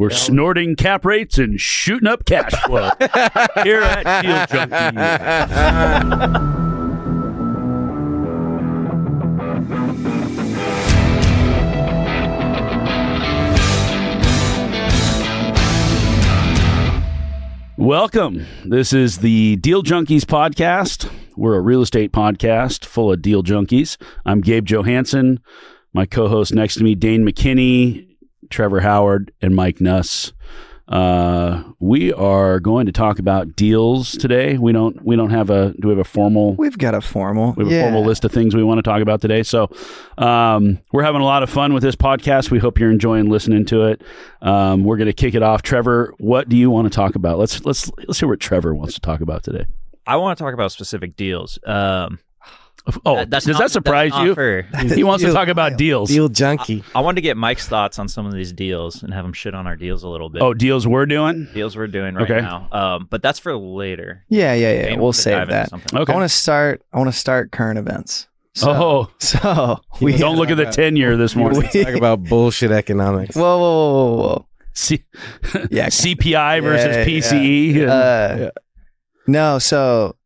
We're snorting cap rates and shooting up cash flow here at Deal Junkies. Welcome. This is the Deal Junkies podcast. We're a real estate podcast full of deal junkies. I'm Gabe Johansson. My co-host next to me, Dane McKinney, Trevor Howard, and Mike Nuss. We are going to talk about deals today. We don't have do we have a formal? We've got a formal. We have a formal list of things we want to talk about today. So, we're having a lot of fun with this podcast. We hope you're enjoying listening to it. We're going to kick it off. Trevor, what do you want to talk about? Let's hear what Trevor wants to talk about today. I want to talk about specific deals. Does that surprise you? He wants to talk about deals. Deal junkie. I wanted to get Mike's thoughts on some of these deals and have him shit on our deals a little bit. Oh, deals we're doing? Deals we're doing right now. But that's for later. Yeah. We'll save that. Okay. I want to start current events. So we don't look at the 10-year this morning. Talk about bullshit economics. Whoa. CPI versus PCE. Yeah. No, So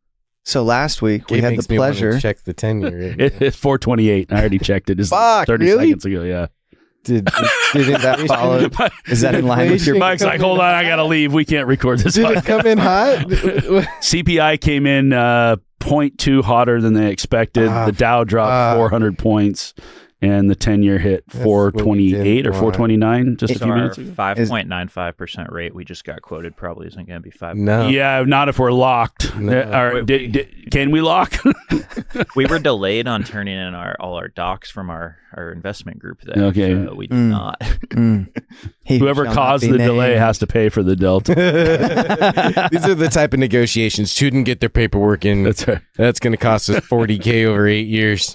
last week we had the pleasure. To check the 10-year. It's 428. I already checked it. It's 30 really? seconds ago. Yeah. Did that follow? Is that in line with your? Mike's like, hold on, I gotta leave. We can't record this. Did it come in hot? CPI came in 0.2 hotter than they expected. The Dow dropped 400 points. And the 10-year hit 428 or 429 just a few minutes ago. 5.95% rate we just got quoted probably isn't going to be 5. No. Yeah, not if we're locked. No. Can we lock? We were delayed on turning in all our docs from our investment group. Then, okay. So we did not. Whoever caused the delay has to pay for the delta. These are the type of negotiations. Shouldn't get their paperwork in. That's right. That's going to cost us $40K over 8 years.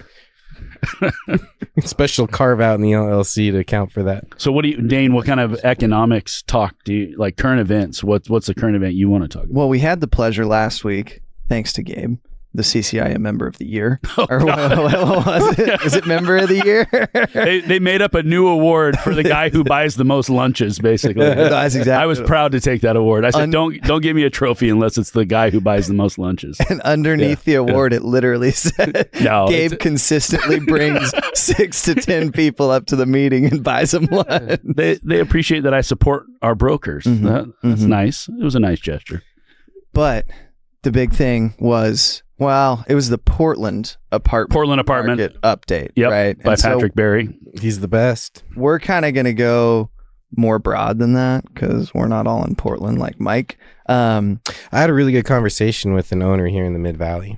Special carve out in the LLC to account for that. So Dane, what kind of economics talk do you like? Current events? What's the current event you want to talk about? Well, we had the pleasure last week, thanks to Gabe, the CCIM Member of the Year. What was it? Was it Member of the Year? They made up a new award for the guy who buys the most lunches, basically. That's exactly. I was proud to take that award. I said, don't give me a trophy unless it's the guy who buys the most lunches. And underneath the award, it literally said, Gabe consistently brings 6 to 10 people up to the meeting and buys them lunch. They appreciate that I support our brokers. That's nice. It was a nice gesture. But the big thing was, it was the Portland apartment market update, right? By Patrick Berry. He's the best. We're kind of going to go more broad than that because we're not all in Portland like Mike. I had a really good conversation with an owner here in the Mid-Valley.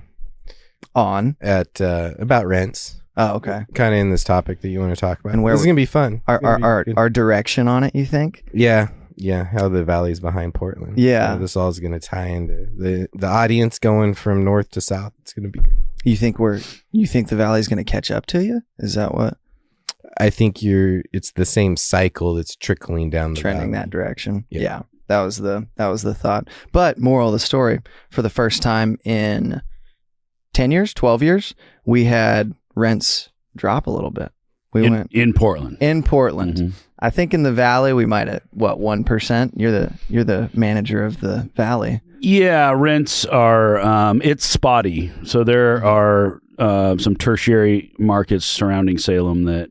About rents. Oh, okay. Kind of in this topic that you want to talk about. And this is going to be fun. Our direction on it, you think? Yeah, how the valley's behind Portland. Yeah. So this all is going to tie into the audience going from north to south. It's going to be great. You think the valley's going to catch up to you? Is that what? I think it's the same cycle that's trickling down the trending valley. That direction. Yeah. That was the thought. But moral of the story, for the first time in 10 years, 12 years, we had rents drop a little bit. We went in Portland. Mm-hmm. I think in the valley we might at 1%. You're the manager of the valley. Yeah, rents are it's spotty. So there are some tertiary markets surrounding Salem that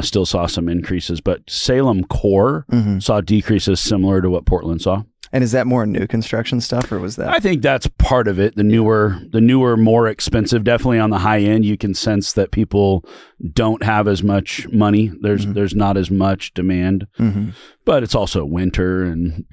still saw some increases, but Salem core saw decreases similar to what Portland saw. And is that more new construction stuff, or was that? I think that's part of it. The newer, more expensive. Definitely on the high end, you can sense that people don't have as much money. There's not as much demand, but it's also winter, and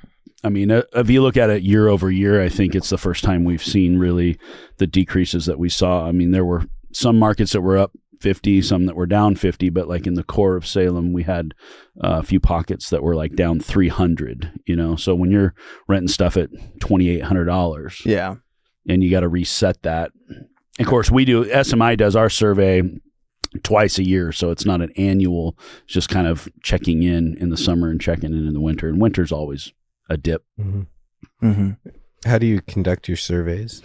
I mean, if you look at it year over year, I think it's the first time we've seen really the decreases that we saw. I mean, there were some markets that were up 50, some that were down 50, but like in the core of Salem, we had a few pockets that were like down 300, so when you're renting stuff at $2,800 and you got to reset that. Of course, SMI does our survey twice a year, so it's not an annual, it's just kind of checking in the summer and checking in the winter, and winter's always a dip. How do you conduct your surveys?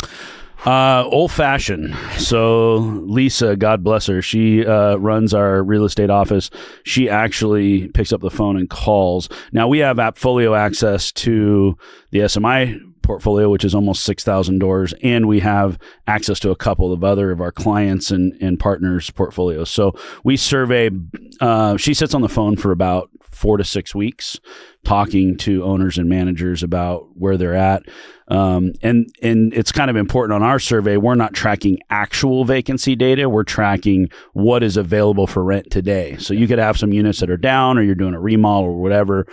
Old fashioned. So Lisa, God bless her, she runs our real estate office. She actually picks up the phone and calls. Now we have Appfolio access to the SMI portfolio, which is almost 6,000 doors, and we have access to a couple of other of our clients and partners' portfolios. So we survey. She sits on the phone for about 4 to 6 weeks, talking to owners and managers about where they're at. And it's kind of important on our survey. We're not tracking actual vacancy data. We're tracking what is available for rent today. So you could have some units that are down, or you're doing a remodel or whatever.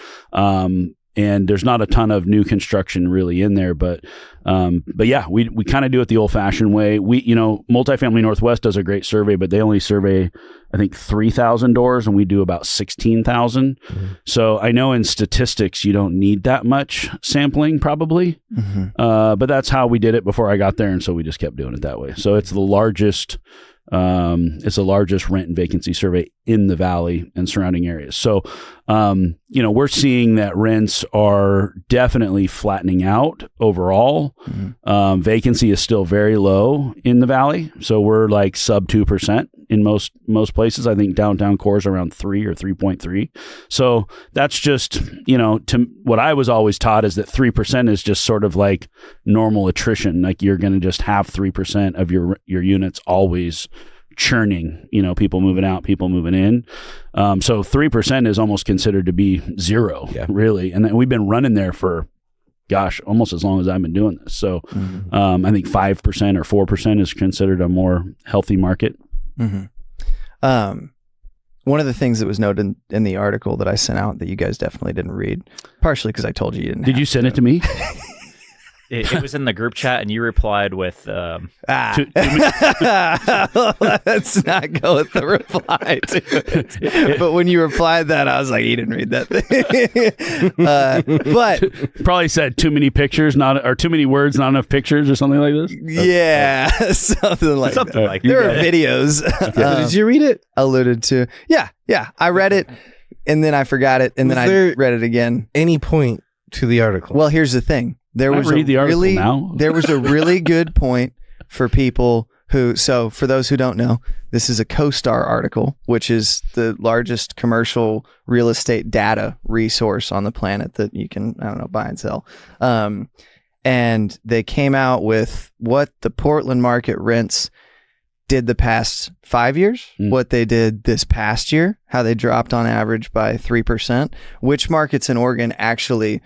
And there's not a ton of new construction really in there, but yeah, we kind of do it the old fashioned way. Multifamily Northwest does a great survey, but they only survey, I think, 3,000 doors, and we do about 16,000. Mm-hmm. So I know in statistics, you don't need that much sampling probably, but that's how we did it before I got there. And so we just kept doing it that way. So it's the largest rent and vacancy survey in the Valley and surrounding areas. So, we're seeing that rents are definitely flattening out overall. Mm-hmm. Vacancy is still very low in the Valley. So we're like sub 2% in most places. I think downtown core is around 3 or 3.3. So that's just, to what I was always taught is that 3% is just sort of like normal attrition. Like you're going to just have 3% of your units always churning, people moving out, people moving in. So 3% is almost considered to be zero, really. And then we've been running there for, almost as long as I've been doing this. So I think 5% or 4% is considered a more healthy market. Mm-hmm. One of the things that was noted in the article that I sent out that you guys definitely didn't read, partially because I told you didn't. Did you send it to me? It was in the group chat, and you replied with... Let's not go with the reply to it. But when you replied that, I was like, you didn't read that thing. But probably said too many pictures, or too many words, not enough pictures, or something like this. Yeah, something like that. There are videos. Did you read it? Alluded to. Yeah. I read it, and then I forgot it, and then I read it again. Any point to the article? Well, here's the thing. There was a really good point for people who, so for those who don't know, this is a CoStar article, which is the largest commercial real estate data resource on the planet that you can, buy and sell. And they came out with what the Portland market rents did the past 5 years, what they did this past year, how they dropped on average by 3%, which markets in Oregon actually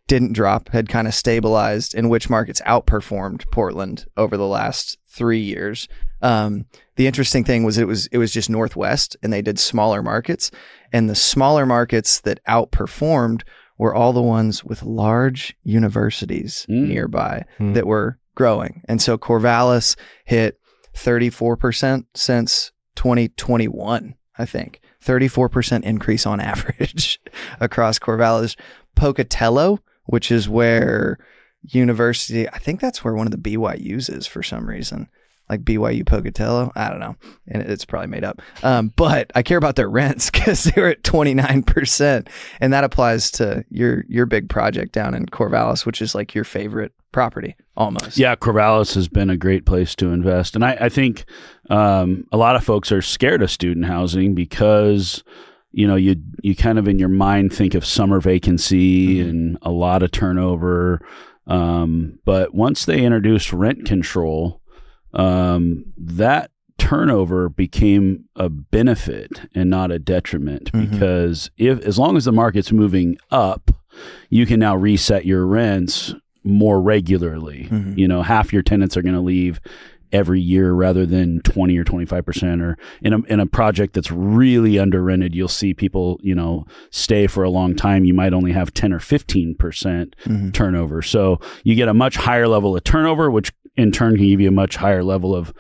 didn't drop, had kind of stabilized, and which markets outperformed Portland over the last 3 years. The interesting thing was it was just Northwest, and they did smaller markets, and the smaller markets that outperformed were all the ones with large universities nearby that were growing. And so Corvallis hit 34% since 2021, I think. 34% increase on average across Corvallis. Pocatello, which is where I think that's where one of the BYUs is for some reason, like BYU Pocatello. I don't know. And it's probably made up. But I care about their rents because they were at 29%. And that applies to your big project down in Corvallis, which is like your favorite property almost. Yeah, Corvallis has been a great place to invest. And I think a lot of folks are scared of student housing because you kind of in your mind think of summer vacancy and a lot of turnover. But once they introduced rent control, that turnover became a benefit and not a detriment because as long as the market's moving up, you can now reset your rents more regularly. Half your tenants are going to leave every year rather than 20 or 25%, or in a project that's really under rented, you'll see people, stay for a long time. You might only have 10 or 15% turnover. So you get a much higher level of turnover, which in turn can give you a much higher level of,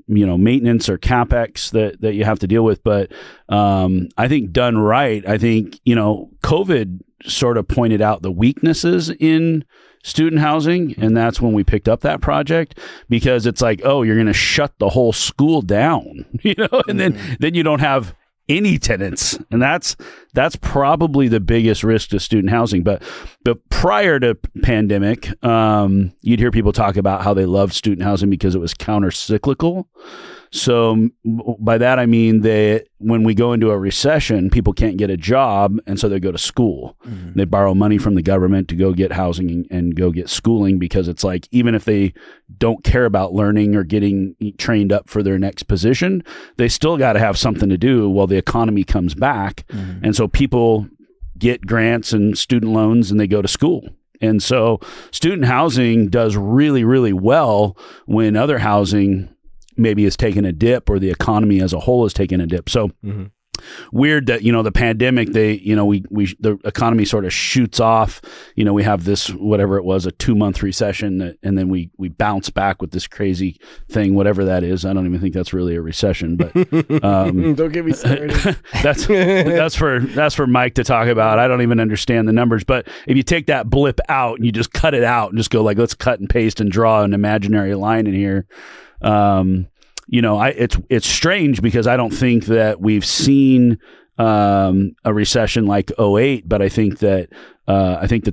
maintenance or CapEx that you have to deal with. But I think done right, COVID sort of pointed out the weaknesses in student housing, and that's when we picked up that project, because it's like, oh, you're going to shut the whole school down, and then you don't have any tenants. And that's probably the biggest risk to student housing. But prior to pandemic, you'd hear people talk about how they loved student housing because it was counter-cyclical. So by that, I mean when we go into a recession, people can't get a job, and so they go to school. Mm-hmm. They borrow money from the government to go get housing and go get schooling, because it's like, even if they don't care about learning or getting trained up for their next position, they still got to have something to do while the economy comes back. Mm-hmm. And so people get grants and student loans and they go to school. And so student housing does really, really well when other housing maybe is taking a dip, or the economy as a whole is taking a dip. So weird that, the pandemic, the economy sort of shoots off. We have this, whatever it was, a 2-month recession, and then we bounce back with this crazy thing, whatever that is. I don't even think that's really a recession, but don't get me started. that's for Mike to talk about. I don't even understand the numbers, but if you take that blip out and you just cut it out and just go like, let's cut and paste and draw an imaginary line in here. It's strange, because I don't think that we've seen a recession like 2008, but I think that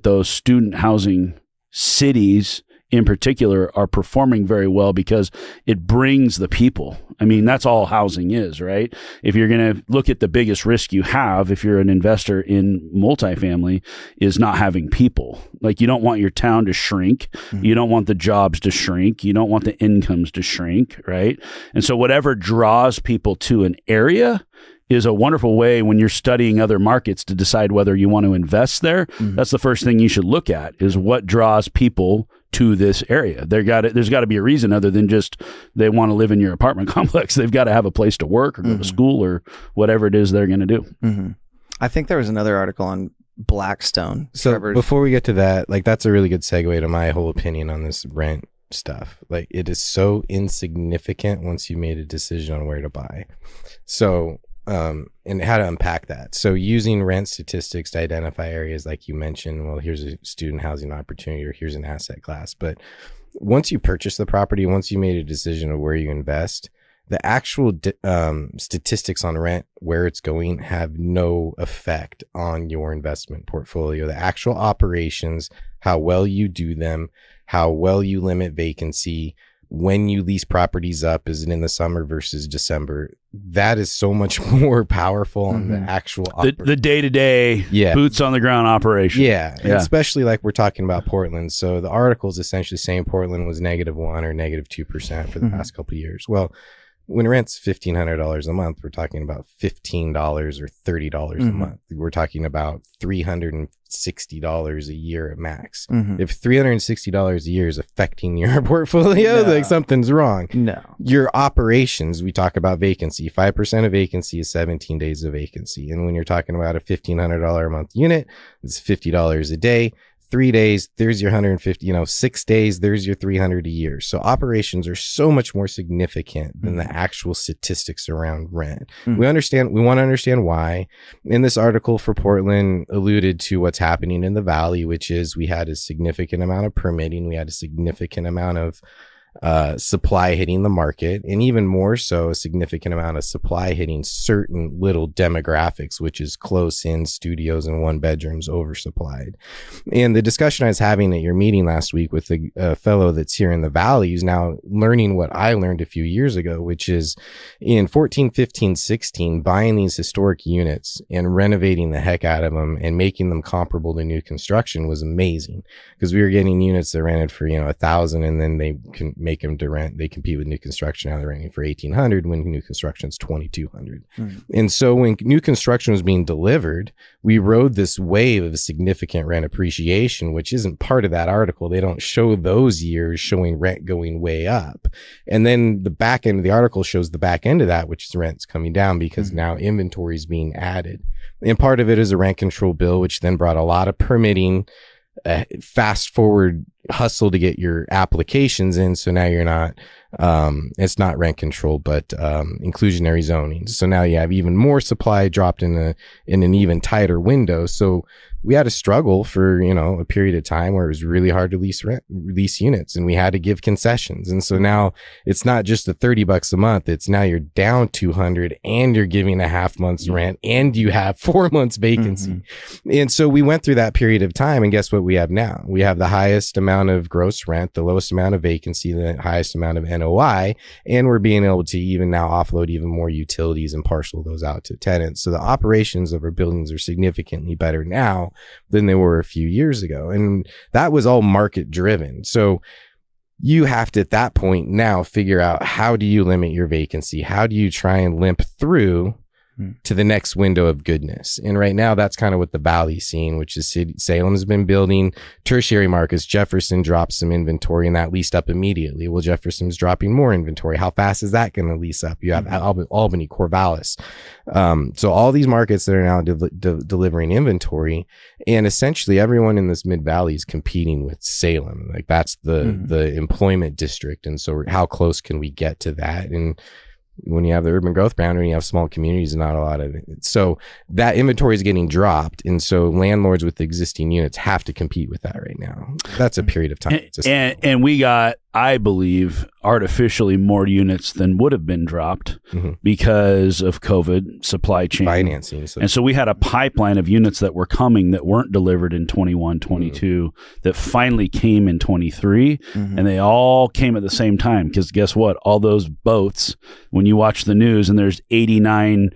those student housing cities in particular are performing very well because it brings the people. I mean, that's all housing is, right? If you're going to look at the biggest risk you have, if you're an investor in multifamily, is not having people. Like, you don't want your town to shrink. Mm-hmm. You don't want the jobs to shrink. You don't want the incomes to shrink, right? And so whatever draws people to an area is a wonderful way, when you're studying other markets, to decide whether you want to invest there. Mm-hmm. That's the first thing you should look at, is what draws people to this area. There's got to be a reason other than just they want to live in your apartment complex. They've got to have a place to work or go to school or whatever it is they're going to do. Mm-hmm. I think there was another article on Blackstone. So before we get to that, like, that's a really good segue to my whole opinion on this rent stuff. Like, it is so insignificant once you made a decision on where to buy. So and how to unpack that. So using rent statistics to identify areas, like you mentioned, well, here's a student housing opportunity, or here's an asset class. But once you purchase the property, once you made a decision of where you invest, the actual statistics on rent, where it's going, have no effect on your investment portfolio. The actual operations, how well you do them, how well you limit vacancy, when you lease properties up, is it in the summer versus December? That is so much more powerful on the actual the day-to-day boots on the ground operation. Yeah. Especially like we're talking about Portland. So the article is essentially saying Portland was -1% or -2% for the past couple of years. Well, when rent's $1,500 a month, we're talking about $15 or $30 a month. We're talking about $360 a year at max. If $360 a year is affecting your portfolio, like, something's wrong. No. Your operations, we talk about vacancy. 5% of vacancy is 17 days of vacancy. And when you're talking about a $1,500 a month unit, it's $50 a day. 3 days, there's your 150, 6 days, there's your 300 a year. So operations are so much more significant than the actual statistics around rent. We want to understand why. In this article for Portland alluded to what's happening in the Valley, which is we had a significant amount of permitting. We had a significant amount of supply hitting the market, and even more so, a significant amount of supply hitting certain little demographics, which is close in studios and 1-bedrooms oversupplied. And the discussion I was having at your meeting last week with the fellow that's here in the Valley is now learning what I learned a few years ago, which is in 14, 15, 16, buying these historic units and renovating the heck out of them and making them comparable to new construction was amazing, because we were getting units that rented for $1,000, and then they can make them to rent. They compete with new construction. Now they're renting for $1,800 when new construction is $2,200. And so when new construction was being delivered, we rode this wave of significant rent appreciation, which isn't part of that article. They don't show those years showing rent going way up. And then the back end of the article shows the back end of that, which is rent's coming down because now inventory is being added. And part of it is a rent control bill, which then brought a lot of permitting. Fast forward hustle to get your applications in. So now you're not, it's not rent controlled, but inclusionary zoning. So now you have even more supply dropped in an even tighter window. So we had to struggle for, a period of time where it was really hard to lease units, and we had to give concessions. And so now it's not just the $30 a month. It's now you're down 200 and you're giving a half month's rent and you have 4 months vacancy. And so we went through that period of time, and guess what we have now? We have the highest amount of gross rent, the lowest amount of vacancy, the highest amount of NOI, and we're being able to even now offload even more utilities and parcel those out to tenants. So the operations of our buildings are significantly better now than they were a few years ago. And that was all market driven. So you have to, at that point now, figure out, how do you limit your vacancy? How do you try and limp through to the next window of goodness? And right now, that's kind of what the Valley's seeing, which is Salem's been building tertiary markets. Jefferson dropped some inventory and that leased up immediately. Well, Jefferson's dropping more inventory. How fast is that going to lease up? You have Albany, Corvallis. So all these markets that are now delivering inventory, and essentially everyone in this Mid-Valley is competing with Salem. Like, that's the employment district. And so how close can we get to that? And when you have the urban growth boundary and you have small communities, not a lot of it. So that inventory is getting dropped. And so landlords with existing units have to compete with that right now. That's a period of time. And we got, I believe, artificially more units than would have been dropped because of COVID, supply chain, financing. And so we had a pipeline of units that were coming that weren't delivered in 21, 22 that finally came in 23, and they all came at the same time. Because guess what? All those boats, when you watch the news and there's 89,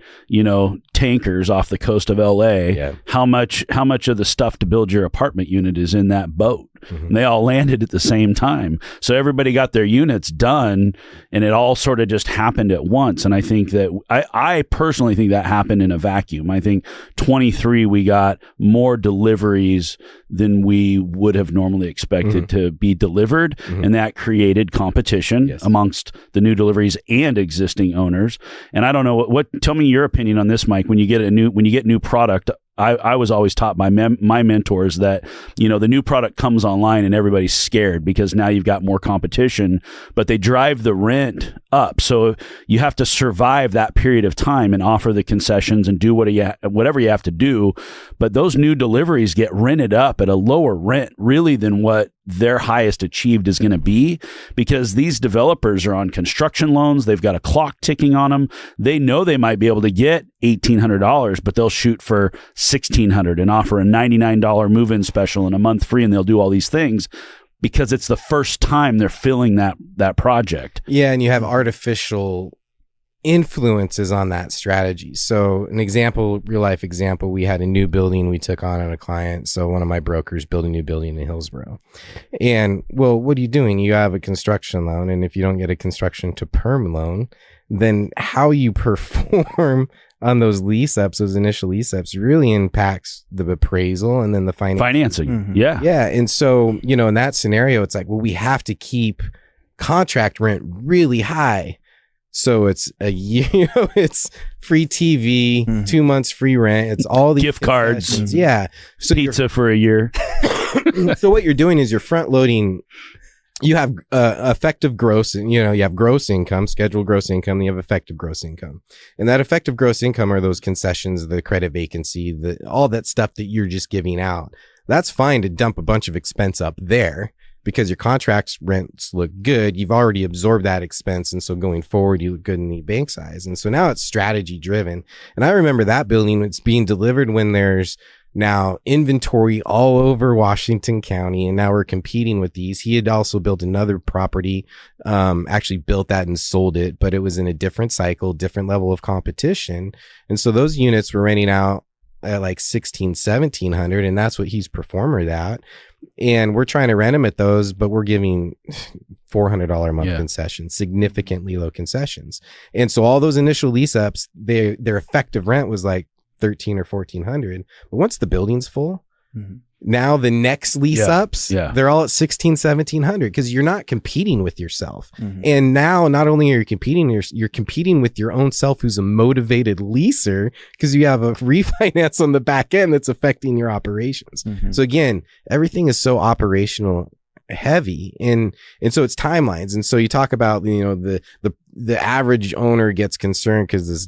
tankers off the coast of LA, how much of the stuff to build your apartment unit is in that boat? And they all landed at the same time. So everybody got their units done, and it all sort of just happened at once. And I think that I personally think that happened in a vacuum. I think 23, we got more deliveries than we would have normally expected to be delivered. And that created competition amongst the new deliveries and existing owners. And I don't know tell me your opinion on this, Mike. When you get new product, I was always taught by my mentors that, the new product comes online and everybody's scared because now you've got more competition, but they drive the rent up. So you have to survive that period of time and offer the concessions and do whatever you have to do. But those new deliveries get rented up at a lower rent really than what their highest achieved is going to be, because these developers are on construction loans. They've got a clock ticking on them. They know they might be able to get $1,800, but they'll shoot for $1,600 and offer a $99 move-in special and a month free, and they'll do all these things because it's the first time they're filling that project. Yeah, and you have artificial influences on that strategy. So an example, real life example, we had a new building we took on a client. So one of my brokers built a new building in Hillsborough. And well, what are you doing? You have a construction loan. And if you don't get a construction to perm loan, then how you perform on those initial lease ups really impacts the appraisal and then the financing. Yeah. Yeah. And so, in that scenario, it's like, well, we have to keep contract rent really high. So it's a year, it's free TV, 2 months free rent. It's all these gift cards. Yeah. So pizza for a year. So what you're doing is you're front loading. You have effective gross, you have gross income, scheduled gross income, and you have effective gross income. And that effective gross income are those concessions, the credit vacancy, all that stuff that you're just giving out. That's fine to dump a bunch of expense up there, because your contract's rents look good. You've already absorbed that expense. And so going forward, you look good in the bank size. And so now it's strategy driven. And I remember that building, it's being delivered when there's now inventory all over Washington County. And now we're competing with these. He had also built another property, actually built that and sold it, but it was in a different cycle, different level of competition. And so those units were renting out at like $1,700, and that's what he's performed at. And we're trying to rent him at those, but we're giving $400 a month concessions, significantly low concessions. And so all those initial lease ups, their effective rent was like $1,300 or $1,400. But once the building's full, now the next lease ups, they're all at $1,600, $1,700, because you're not competing with yourself. And now not only are you competing, you're competing with your own self, who's a motivated leaser, because you have a refinance on the back end that's affecting your operations. So again, everything is so operational heavy, and so it's timelines. And so you talk about, you know, the average owner gets concerned because this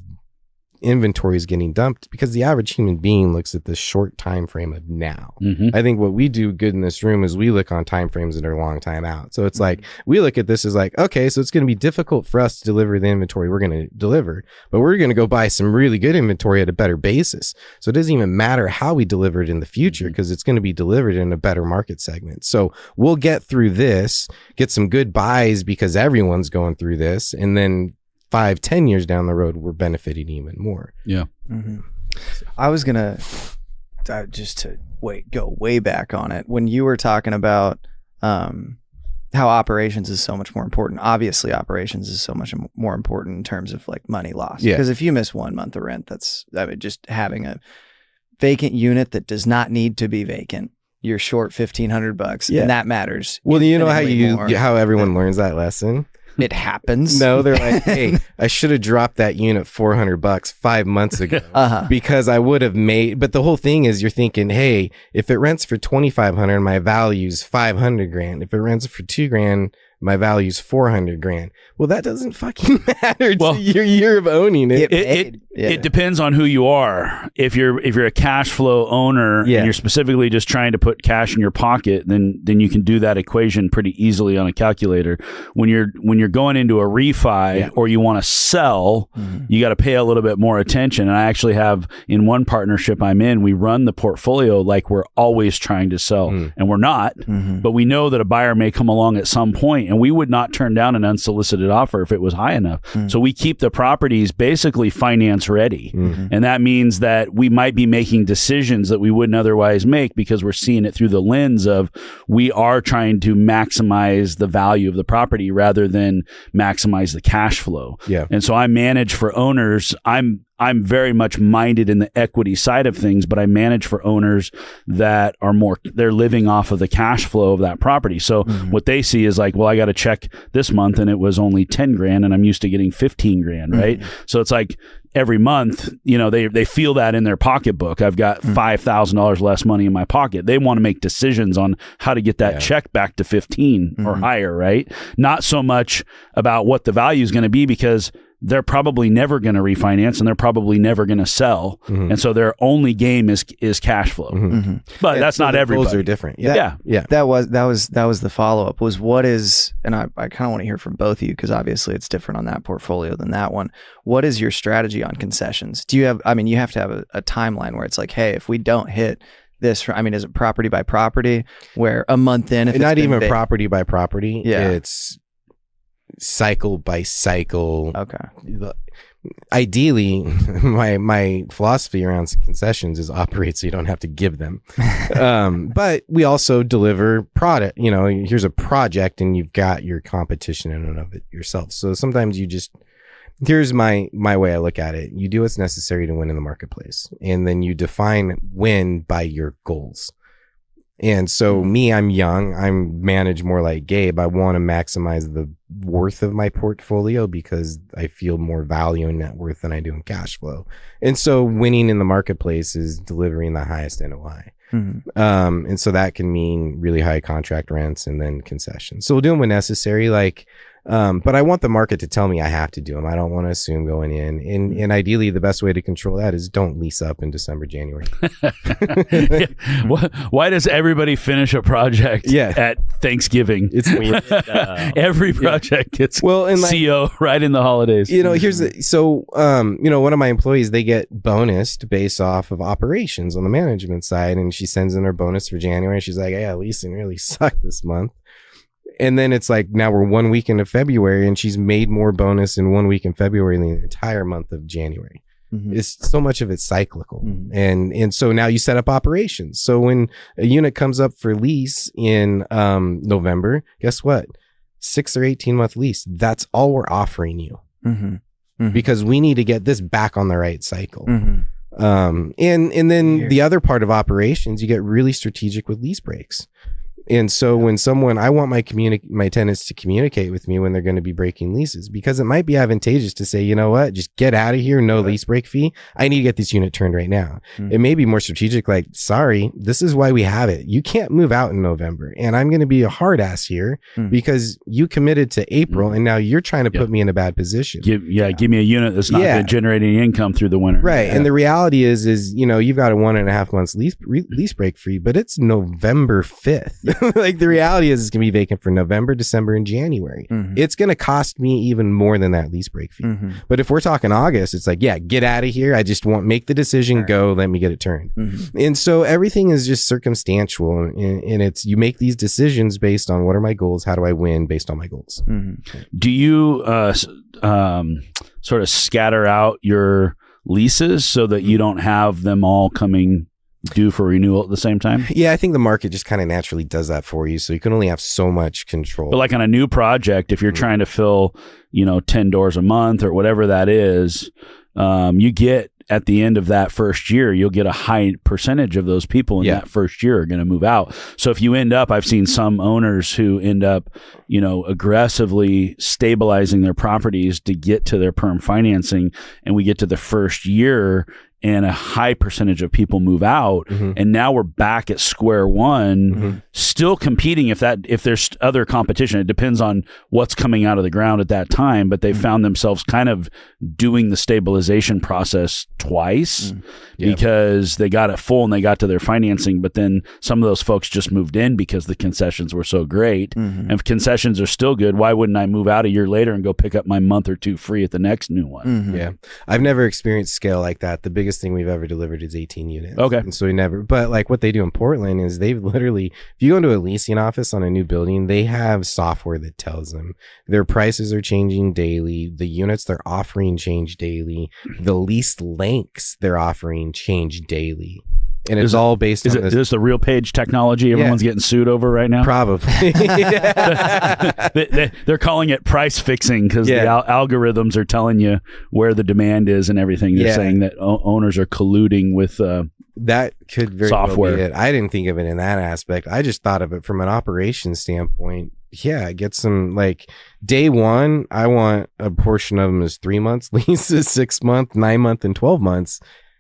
inventory is getting dumped, because the average human being looks at the short time frame of now. I think what we do good in this room is we look on time frames that are a long time out. So it's like, we look at this as like, okay, so it's going to be difficult for us to deliver the inventory we're going to deliver, but we're going to go buy some really good inventory at a better basis. So it doesn't even matter how we deliver it in the future, because it's going to be delivered in a better market segment. So we'll get through this, get some good buys because everyone's going through this, and then 5-10 years down the road, we're benefiting even more. Yeah. I was gonna just to go way back on it when you were talking about how operations is so much more important. Obviously, operations is so much more important in terms of like money loss. Yeah. Because if you miss 1 month of rent, just having a vacant unit that does not need to be vacant, you're short $1,500, and that matters. Well, you know how everyone learns that lesson? It happens. No, they're like, hey, I should have dropped that unit $400 5 months ago because I would have made. But the whole thing is, you're thinking, hey, if it rents for $2,500, my value's $500,000. If it rents for $2,000, my value's $400,000. Well, that doesn't fucking matter to your year of owning it. It depends on who you are. If you're a cash flow owner and you're specifically just trying to put cash in your pocket, then you can do that equation pretty easily on a calculator. When you're going into a refi or you want to sell, you got to pay a little bit more attention. And I actually have, in one partnership I'm in, we run the portfolio like we're always trying to sell, and we're not. But we know that a buyer may come along at some point, and we would not turn down an unsolicited offer if it was high enough. So we keep the properties basically finance ready. And that means that we might be making decisions that we wouldn't otherwise make because we're seeing it through the lens of we are trying to maximize the value of the property rather than maximize the cash flow. Yeah. And so I manage for owners. I'm very much minded in the equity side of things, but I manage for owners that are they're living off of the cash flow of that property. So what they see is like, well, I got to check this month and it was only $10,000 and I'm used to getting $15,000, right? So it's like every month, you know, they feel that in their pocketbook. I've got $5,000 less money in my pocket. They want to make decisions on how to get that check back to 15 or higher, right? Not so much about what the value is going to be, because they're probably never going to refinance and they're probably never going to sell. And so their only game is cash flow. But that's not everybody. Goals are different. Yeah. That was the follow-up was what is, and I kind of want to hear from both of you because obviously it's different on that portfolio than that one. What is your strategy on concessions? Do you have, you have to have a timeline where it's like, hey, if we don't hit this, is it property by property where a month in, if not even property by property, yeah, it's cycle by cycle. Okay. Ideally, my philosophy around concessions is operate so you don't have to give them. But we also deliver product. You know, here's a project and you've got your competition in and of it yourself. So sometimes here's my way I look at it. You do what's necessary to win in the marketplace, and then you define win by your goals. And so I'm young. I'm managed more like Gabe. I want to maximize the worth of my portfolio because I feel more value in net worth than I do in cash flow. And so winning in the marketplace is delivering the highest NOI. And so that can mean really high contract rents and then concessions. So we'll do them when necessary. But I want the market to tell me I have to do them. I don't want to assume going in. And ideally, the best way to control that is don't lease up in December, January. Why does everybody finish a project at Thanksgiving? It's weird. Every project gets CO right in the holidays. You know, one of my employees, they get bonused based off of operations on the management side. And she sends in her bonus for January. She's like, yeah, leasing really sucked this month. And then it's like, now we're 1 week into February and she's made more bonus in 1 week in February than the entire month of January. It's so much of it's cyclical. And so now you set up operations. So when a unit comes up for lease in November, guess what? 6 or 18 month lease. That's all we're offering you because we need to get this back on the right cycle. And then the other part of operations, you get really strategic with lease breaks. And so when I want my tenants to communicate with me when they're going to be breaking leases, because it might be advantageous to say, you know what, just get out of here. No lease break fee. I need to get this unit turned right now. It may be more strategic. Like, sorry, this is why we have it. You can't move out in November, and I'm going to be a hard ass here because you committed to April and now you're trying to put me in a bad position. Give me a unit that's not going to generate any income through the winter. Right. And the reality is, you know, you've got a 1.5 months lease break free, but it's November 5th. Like, the reality is it's going to be vacant for November, December, and January. It's going to cost me even more than that lease break fee. But if we're talking August, it's like, yeah, get out of here. I just make the decision, go, let me get it turned. And so everything is just circumstantial. And it's, you make these decisions based on what are my goals? How do I win based on my goals? Do you sort of scatter out your leases so that you don't have them all coming due for renewal at the same time? Yeah, I think the market just kind of naturally does that for you. So you can only have so much control. But like on a new project, if you're trying to fill, 10 doors a month or whatever that is, you get at the end of that first year, you'll get a high percentage of those people in that first year are going to move out. So if you end up, I've seen some owners who end up, aggressively stabilizing their properties to get to their perm financing, and we get to the first year and a high percentage of people move out, and now we're back at square one, still competing. If there's other competition, it depends on what's coming out of the ground at that time, but they found themselves kind of doing the stabilization process twice because they got it full and they got to their financing, but then some of those folks just moved in because the concessions were so great. And if concessions are still good, why wouldn't I move out a year later and go pick up my month or two free at the next new one? Yeah. I've never experienced scale like that. The biggest thing we've ever delivered is 18 units. Okay. And so but like what they do in Portland is they've literally, if you go into a leasing office on a new building, they have software that tells them their prices are changing daily. The units they're offering change daily. The lease lengths they're offering change daily. And it's all based on this. Is this the real page technology everyone's getting sued over right now? Probably. They're calling it price fixing because the algorithms are telling you where the demand is and everything. They're saying that owners are colluding with that could very software. Well be it. I didn't think of it in that aspect. I just thought of it from an operations standpoint. Yeah, get some, like, day one, I want a portion of them as 3 months leases, 6 month, 9 month, and 12 months.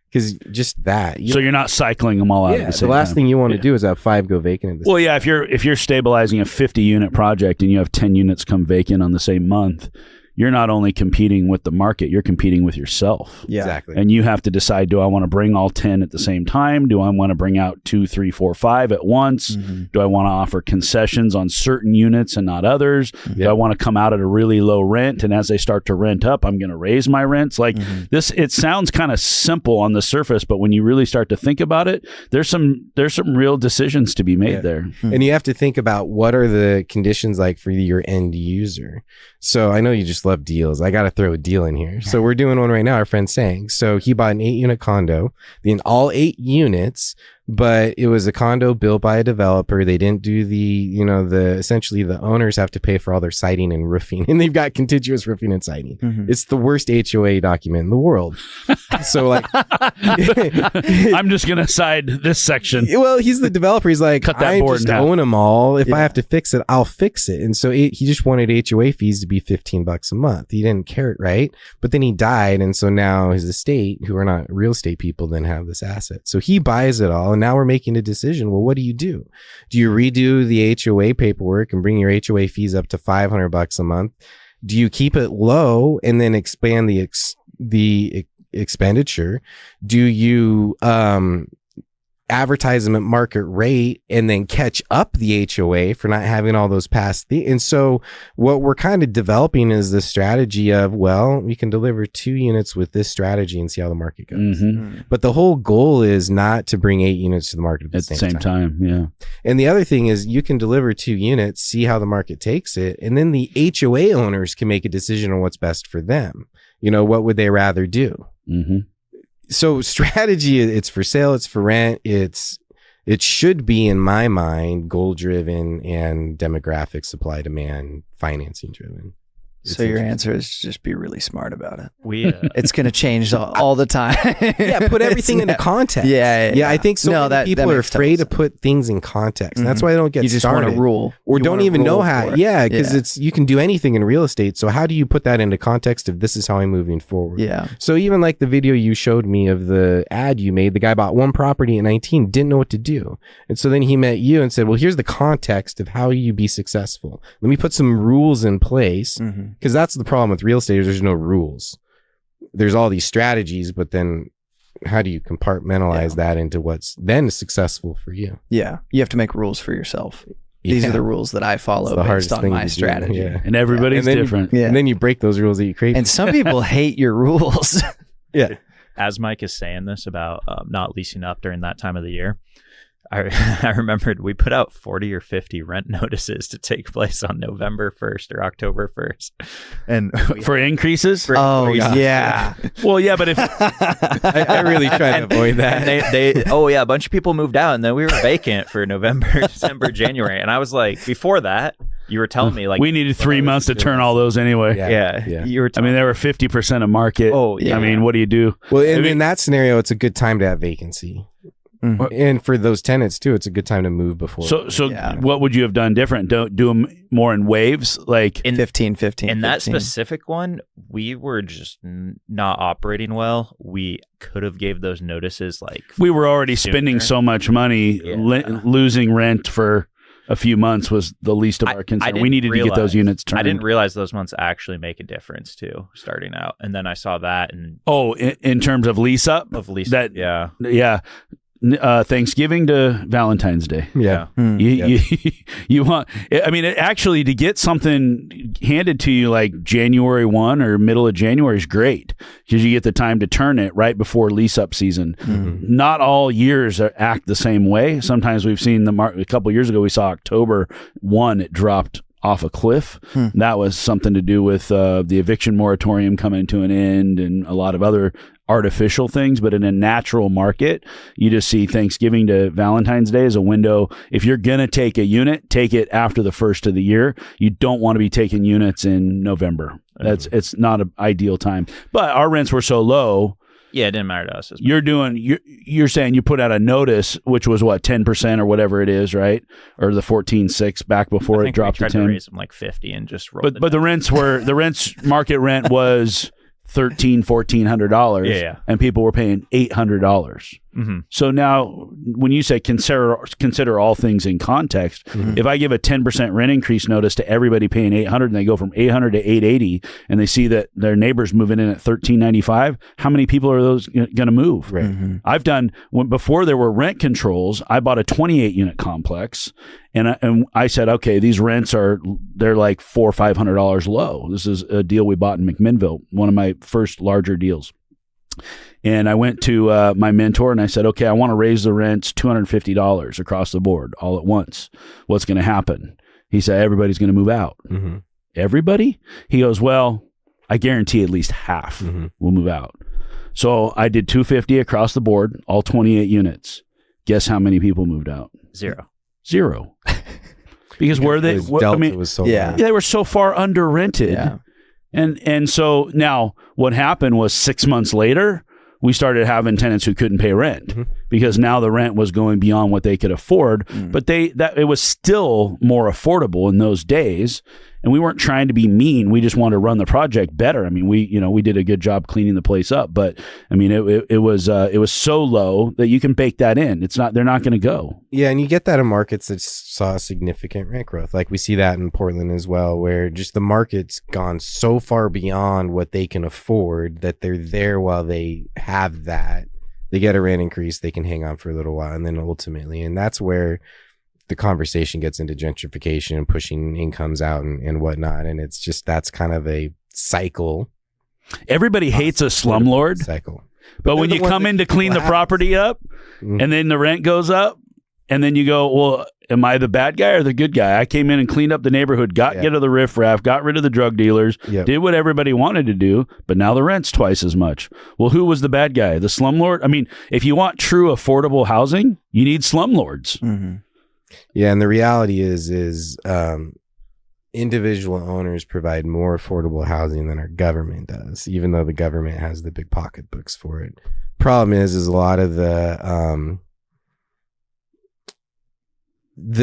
Because just that. So you're not cycling them all out at the same time. The last thing you want to do is have 5 go vacant. Well, yeah, if you're stabilizing a 50 unit project and you have 10 units come vacant on the same month, you're not only competing with the market, you're competing with yourself. Yeah. Exactly. And you have to decide, do I want to bring all 10 at the same time? Do I want to bring out 2, 3, 4, 5 at once? Do I want to offer concessions on certain units and not others? Do I want to come out at a really low rent, and as they start to rent up, I'm going to raise my rents? Like this, it sounds kind of simple on the surface, but when you really start to think about it, there's some real decisions to be made there. And you have to think about what are the conditions like for your end user. So I know you just love deals. I got to throw a deal in here. So we're doing one right now. Our friend Sang. So he bought an 8-unit condo, all 8 units, but it was a condo built by a developer. They didn't do essentially the owners have to pay for all their siding and roofing, and they've got contiguous roofing and siding. It's the worst HOA document in the world. So like, I'm just going to side this section. Well, he's the developer. He's like, I just own them all. If I have to fix it, I'll fix it. And so he just wanted HOA fees to be $15 a month. He didn't care it, right? But then he died. And so now his estate, who are not real estate people, then have this asset. So he buys it all. And now we're making a decision. Well, what do? Do you redo the HOA paperwork and bring your HOA fees up to $500 a month? Do you keep it low and then expand the expenditure? Do you advertise them at market rate and then catch up the HOA for not having all those past and so what we're kind of developing is the strategy of, well, we can deliver 2 units with this strategy and see how the market goes. But the whole goal is not to bring 8 units to the market at the same time. Yeah. And the other thing is you can deliver 2 units, see how the market takes it, and then the HOA owners can make a decision on what's best for them. What would they rather do? So strategy, it's for sale, it's for rent, it should be, in my mind, goal driven and demographic, supply demand, financing driven. So your answer is just be really smart about it. It's going to change all the time. Yeah, put everything into context. Yeah. I think many people are afraid to put things in context. And that's why they don't get started. You just want a rule. Or don't even know how. Yeah, because you can do anything in real estate. So how do you put that into context of this is how I'm moving forward? Yeah. So even like the video you showed me of the ad you made, the guy bought one property at 19, didn't know what to do. And so then he met you and said, well, here's the context of how you be successful. Let me put some rules in place. Because that's the problem with real estate. There's no rules. There's all these strategies, but then how do you compartmentalize that into what's then successful for you? Yeah. You have to make rules for yourself. These are the rules that I follow based on my strategy. And everybody's different. And then you break those rules that you create. And some people hate your rules. Yeah. As Mike is saying this about not leasing up during that time of the year, I remembered we put out 40 or 50 rent notices to take place on November 1st or October 1st. And for increases? Yeah. Well, yeah, but if I really try to avoid that. And a bunch of people moved out, and then we were vacant for November, December, January. And I was like, before that, you were telling me like we needed 3 months to turn all those anyway. Yeah. You were they were 50% of market. Oh, yeah. I mean, what do you do? Well, in that scenario, it's a good time to have vacancy. And for those tenants too, it's a good time to move before. So what would you have done different? Don't do them more in waves, like in 15. In that specific one, we were just not operating well. We could have gave those notices like we were already spending so much money. Losing rent for a few months was the least of our concern. We needed to get those units turned. I didn't realize those months actually make a difference too, starting out. And then I saw that and in terms of lease up, Thanksgiving to Valentine's Day. Yeah. You want, I mean, actually to get something handed to you like January 1 or middle of January is great because you get the time to turn it right before lease up season. Not all years act the same way. Sometimes we've seen a couple years ago, we saw October 1, it dropped off a cliff. That was something to do with the eviction moratorium coming to an end and a lot of other artificial things. But in a natural market, you just see Thanksgiving to Valentine's Day as a window. If you're going to take a unit, take it after the first of the year. You don't want to be taking units in November. It's not an ideal time. But our rents were so low. Yeah, it didn't matter to us. You're saying you put out a notice, which was what, 10% or whatever it is, right? Or the 14.6 back before it dropped to 10. To raise them like 50 and just roll. But the market rent was $1,400, and people were paying $800. So now when you say consider all things in context, if I give a 10% rent increase notice to everybody paying $800 and they go from $800 to $880 and they see that their neighbor's moving in at $1,395, how many people are those going to move? Right. I've done, before there were rent controls, I bought a 28 unit complex and I said, okay, these rents they're like $400 or $500 low. This is a deal we bought in McMinnville, one of my first larger deals. And I went to my mentor and I said, okay, I want to raise the rents $250 across the board all at once. What's going to happen? He said, everybody's going to move out. Everybody? He goes, well, I guarantee at least half will move out. So I did $250 across the board, all 28 units. Guess how many people moved out? Zero. Because where they, was so they were so far under rented. Yeah. And so now what happened was 6 months later, we started having tenants who couldn't pay rent because now the rent was going beyond what they could afford. But it was still more affordable in those days. And we weren't trying to be mean. We just wanted to run the project better. I mean, we did a good job cleaning the place up, but I mean, it was so low that you can bake that in. They're not going to go. Yeah. And you get that in markets that saw significant rent growth. Like we see that in Portland as well, where just the market's gone so far beyond what they can afford that they're there while they have that. They get a rent increase, they can hang on for a little while. And then ultimately, and that's where the conversation gets into gentrification and pushing incomes out and whatnot. And it's just, that's kind of a cycle. Everybody hates a slumlord cycle. But when you come in to clean the property up and then the rent goes up and then you go, well, am I the bad guy or the good guy? I came in and cleaned up the neighborhood, got rid of the riffraff, got rid of the drug dealers, did what everybody wanted to do, but now the rent's twice as much. Well, who was the bad guy? The slumlord? I mean, if you want true affordable housing, you need slumlords. Yeah, and the reality is individual owners provide more affordable housing than our government does, even though the government has the big pocketbooks for it. Problem is a lot of the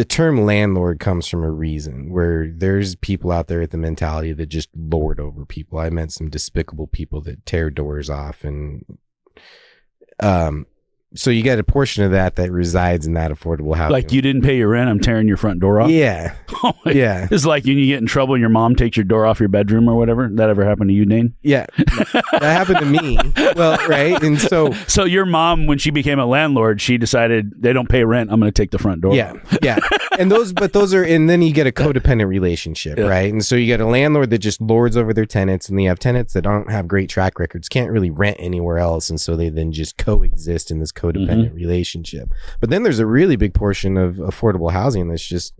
term landlord comes from a reason where there's people out there with the mentality that just lord over people. I met some despicable people that tear doors off, and so you get a portion of that resides in that affordable housing. Like, you didn't pay your rent, I'm tearing your front door off? Yeah. Oh, yeah. It's like when you get in trouble and your mom takes your door off your bedroom or whatever. That ever happened to you, Dane? Yeah. That happened to me. Well, right. And so your mom, when she became a landlord, she decided they don't pay rent, I'm going to take the front door. Yeah. Yeah. And then you get a codependent relationship, right? And so you get a landlord that just lords over their tenants, and you have tenants that don't have great track records, can't really rent anywhere else. And so they then just coexist in this codependent relationship. But then there's a really big portion of affordable housing that's just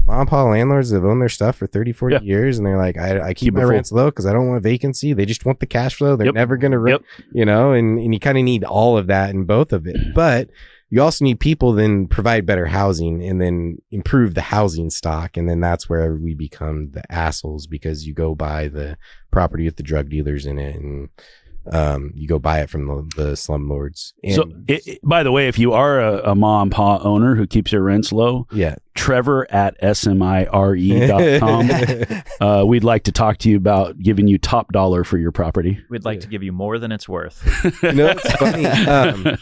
mom and pop landlords that have owned their stuff for 30, 40 years, and they're like, I keep my rents low because I don't want vacancy. They just want the cash flow. They're never going to rent, and you kind of need all of that in both of it. But you also need people then provide better housing and then improve the housing stock. And then that's where we become the assholes, because you go buy the property with the drug dealers in it, and you go buy it from the slumlords. So, by the way, if you are a mom and pop owner who keeps your rents low, Trevor at smire.com. We'd like to talk to you about giving you top dollar for your property. We'd like to give you more than it's worth. It's funny.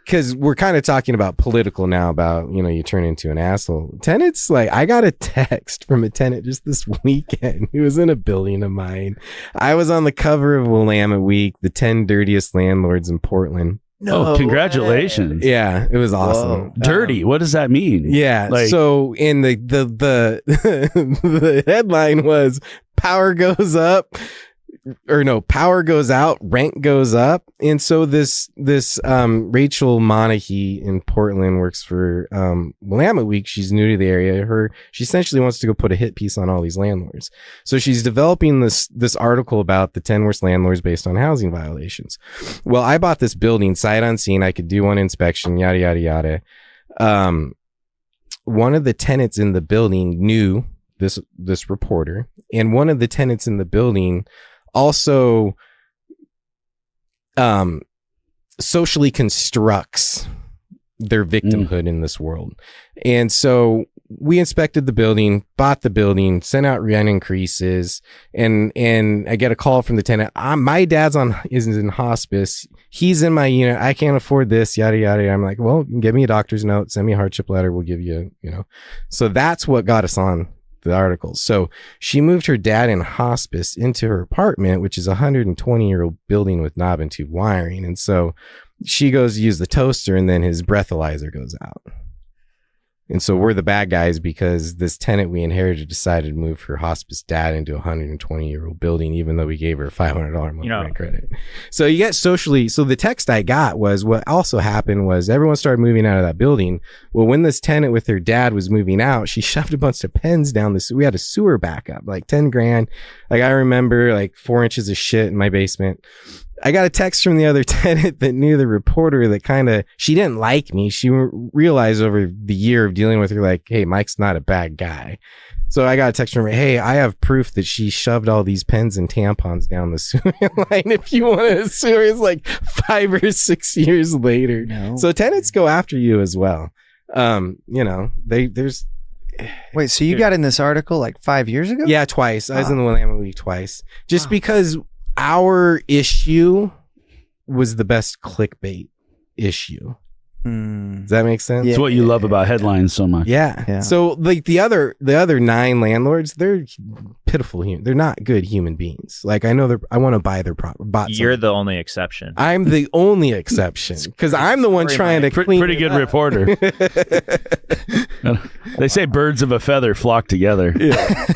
Because we're kind of talking about political now, about, you turn into an asshole. Tenants, like, I got a text from a tenant just this weekend. He was in a building of mine. I was on the cover of Willamette Week, the 10 dirtiest landlords in Portland. No, congratulations. Yeah, it was awesome. Whoa. Dirty, what does that mean? Yeah, so in the the headline was power goes up. Or no, power goes out, rent goes up. And so this Rachel Monaghy in Portland works for Willamette Week. She's new to the area. She essentially wants to go put a hit piece on all these landlords. So she's developing this article about the 10 worst landlords based on housing violations. Well, I bought this building sight unseen. I could do one inspection, yada yada yada. One of the tenants in the building knew this reporter, and one of the tenants in the building also socially constructs their victimhood in this world. And so we inspected the building, bought the building, sent out rent increases, and I get a call from the tenant. My dad's is in hospice. He's in my unit. I can't afford this, yada yada. I'm like, well, give me a doctor's note, send me a hardship letter. We'll give you, So that's what got us on the articles. So she moved her dad in hospice into her apartment, which is a 120-year-old building with knob and tube wiring. And so she goes to use the toaster, and then his breathalyzer goes out. And so we're the bad guys because this tenant we inherited decided to move her hospice dad into a 120-year-old building, even though we gave her a $500 month rent credit. So you get socially. So the text I got was, what also happened was everyone started moving out of that building. Well, when this tenant with her dad was moving out, she shoved a bunch of pens down this. We had a sewer backup, like 10 grand. Like, I remember, like 4 inches of shit in my basement. I got a text from the other tenant that knew the reporter that she didn't like me. She realized over the year of dealing with her, like, hey, Mike's not a bad guy. So I got a text from her, hey, I have proof that she shoved all these pens and tampons down the sewer line. If you want to sue her, it's like 5 or 6 years later. No. So tenants go after you as well. There's... Wait, so you got in this article like 5 years ago? Yeah, twice. I was in the Willamette Week twice. Just because our issue was the best clickbait issue. Does that make sense? It's what you love about headlines so much. Yeah. So like the other 9 landlords, they're pitiful. They're not good human beings. Like, I know I want to buy their property. You're the only exception. I'm the only exception because I'm the one trying to clean. Pretty good reporter. They say birds of a feather flock together. Yeah.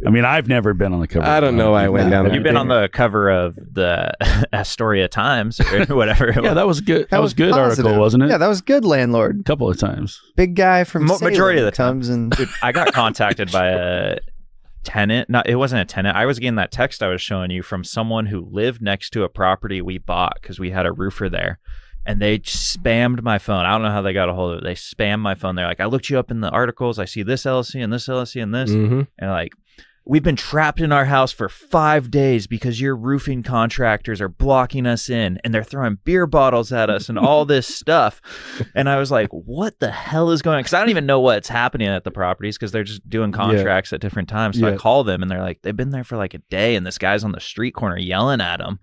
I mean, I've never been on the cover. I don't know why I went down there. You've been on the cover of the Astoria Times or whatever. Yeah, that was good. That was good article, wasn't it? Yeah, that was good, landlord. A couple of times. Big guy from majority of the time. Dude, I got contacted by a tenant. No, it wasn't a tenant. I was getting that text I was showing you from someone who lived next to a property we bought because we had a roofer there. and they spammed my phone. I don't know how they got a hold of it. They spammed my phone. They're like, I looked you up in the articles. I see this LLC and this LLC and this. And like, we've been trapped in our house for 5 days because your roofing contractors are blocking us in, and they're throwing beer bottles at us and all this stuff. And I was like, what the hell is going on? Because I don't even know what's happening at the proproperties because they're just doing contracts at different times. So I call them and they're like, they've been there for like a day and this guy's on the street corner yelling at them.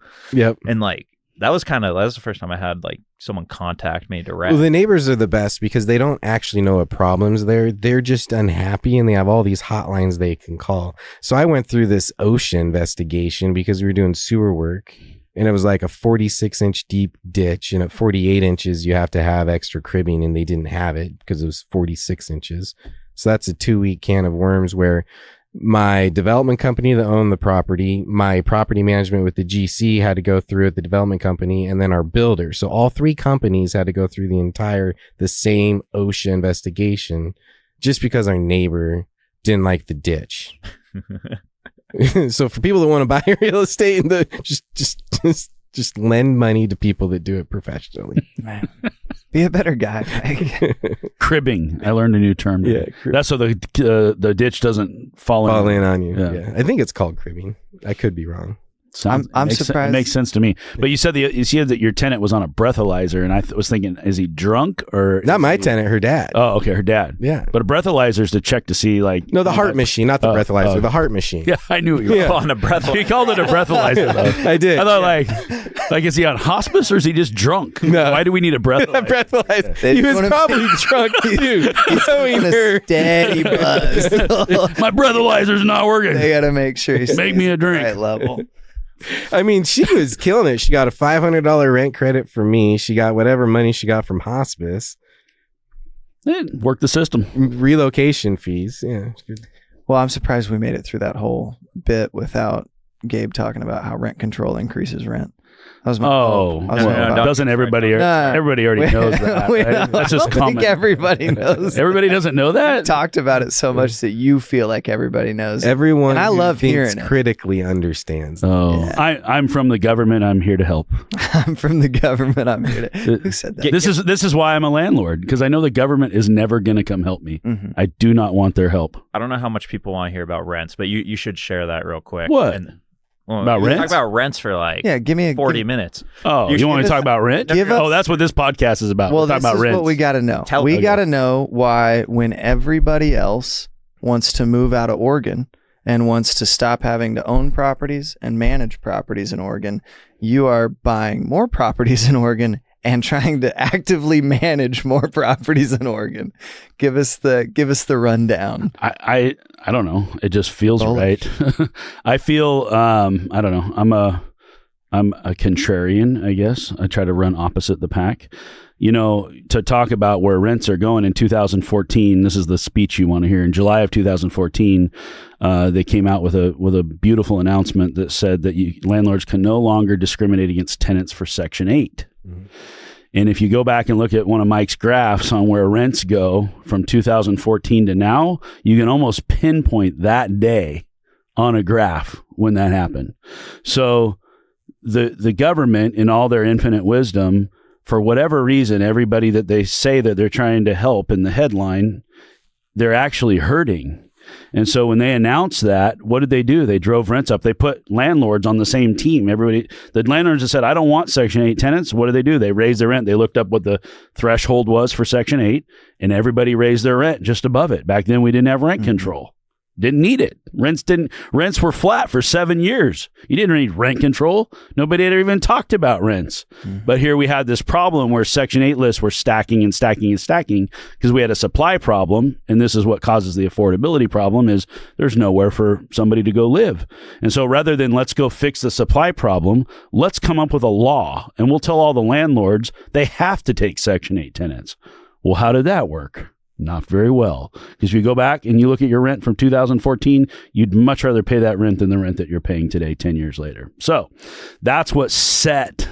And like, that was the first time I had like someone contact me direct. Well, the neighbors are the best because they don't actually know what problems they're just unhappy, and they have all these hotlines they can call. So I went through this OSHA investigation because we were doing sewer work, and it was like a 46-inch deep ditch, and at 48 inches you have to have extra cribbing, and they didn't have it because it was 46 inches. So that's a 2-week can of worms where my development company that owned the property, my property management with the GC had to go through it, the development company, and then our builder. So all 3 companies had to go through the same OSHA investigation just because our neighbor didn't like the ditch. So for people that want to buy real estate, just lend money to people that do it professionally. Man, be a better guy, Mike. Cribbing. I learned a new term. Yeah, that's so the ditch doesn't fall in on you. Yeah. I think it's called cribbing. I could be wrong. I'm surprised. It makes sense to me. But you said that your tenant was on a breathalyzer, and I was thinking, is he drunk or not? My tenant, her dad. Oh, okay, her dad. Yeah, but a breathazer is to check to see like the heart machine, not the breathalyzer, the heart machine. Yeah, I knew you were calling a breathalyzer. He called it a breathalyzer. Though. I did. I thought like is he on hospice or is he just drunk? No. Why do we need a breathalyzer? Breathalyzer. He was probably drunk too. He's a steady buzz. My breathalyzer's not working. They got to make sure he's make me a drink. Right level. I mean, she was killing it. She got a $500 rent credit from me. She got whatever money she got from hospice. Work the system. Relocation fees. Yeah. Well, I'm surprised we made it through that whole bit without Gabe talking about how rent control increases rent. That was my doesn't everybody? Everybody already knows that. Right? That's just common. I think everybody knows. Everybody doesn't know that. We talked about it so much that you feel like everybody knows. Everyone, and I love hearing critically understands. Oh, yeah. I'm from the government. I'm here to help. I'm from the government. I'm here to. Who said that? This is why I'm a landlord, because I know the government is never going to come help me. Mm-hmm. I do not want their help. I don't know how much people want to hear about rents, but you should share that real quick. What? About rent? Talk about rents for like give me 40 minutes. Oh, you want me to talk about rent? That's what this podcast is about. Well, this is what we got to know. We got to know why, when everybody else wants to move out of Oregon and wants to stop having to own properties and manage properties in Oregon, you are buying more properties in Oregon and trying to actively manage more properties in Oregon. Give us the rundown. I don't know. It just feels right. I feel I don't know. I'm a contrarian, I guess. I try to run opposite the pack. You know, to talk about where rents are going in 2014, this is the speech you want to hear. In July of 2014, they came out with a beautiful announcement that said that landlords can no longer discriminate against tenants for Section 8. Mm-hmm. And if you go back and look at one of Mike's graphs on where rents go from 2014 to now, you can almost pinpoint that day on a graph when that happened. So the government, in all their infinite wisdom, for whatever reason, everybody that they say that they're trying to help in the headline, they're actually hurting. And so when they announced that, what did they do? They drove rents up. They put landlords on the same team. The landlords that said, I don't want Section 8 tenants. What did they do? They raised their rent. They looked up what the threshold was for Section 8, and everybody raised their rent just above it. Back then, we didn't have rent control. Didn't need it. Rents were flat for 7 years. You didn't need rent control. Nobody had even talked about rents. Mm-hmm. But here we had this problem where Section 8 lists were stacking and stacking and stacking because we had a supply problem. And this is what causes the affordability problem is there's nowhere for somebody to go live. And so rather than let's go fix the supply problem, let's come up with a law and we'll tell all the landlords they have to take Section 8 tenants. Well, how did that work? Not very well. Because if you go back and you look at your rent from 2014, you'd much rather pay that rent than the rent that you're paying today 10 years later. So that's what set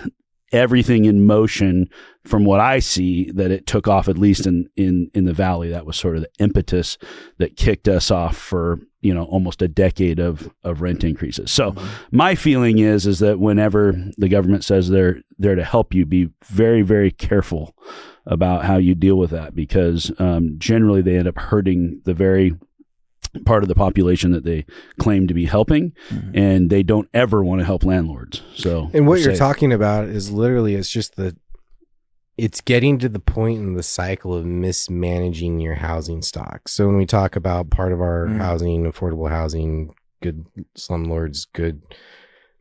everything in motion from what I see that it took off, at least in the Valley. That was sort of the impetus that kicked us off for, almost a decade of rent increases. So my feeling is that whenever the government says they're there to help you, be very, very careful about how you deal with that, because generally they end up hurting the very part of the population that they claim to be helping, and they don't ever want to help landlords. So, and what you're talking about is literally, it's getting to the point in the cycle of mismanaging your housing stock. So when we talk about part of our housing, affordable housing, good slumlords, good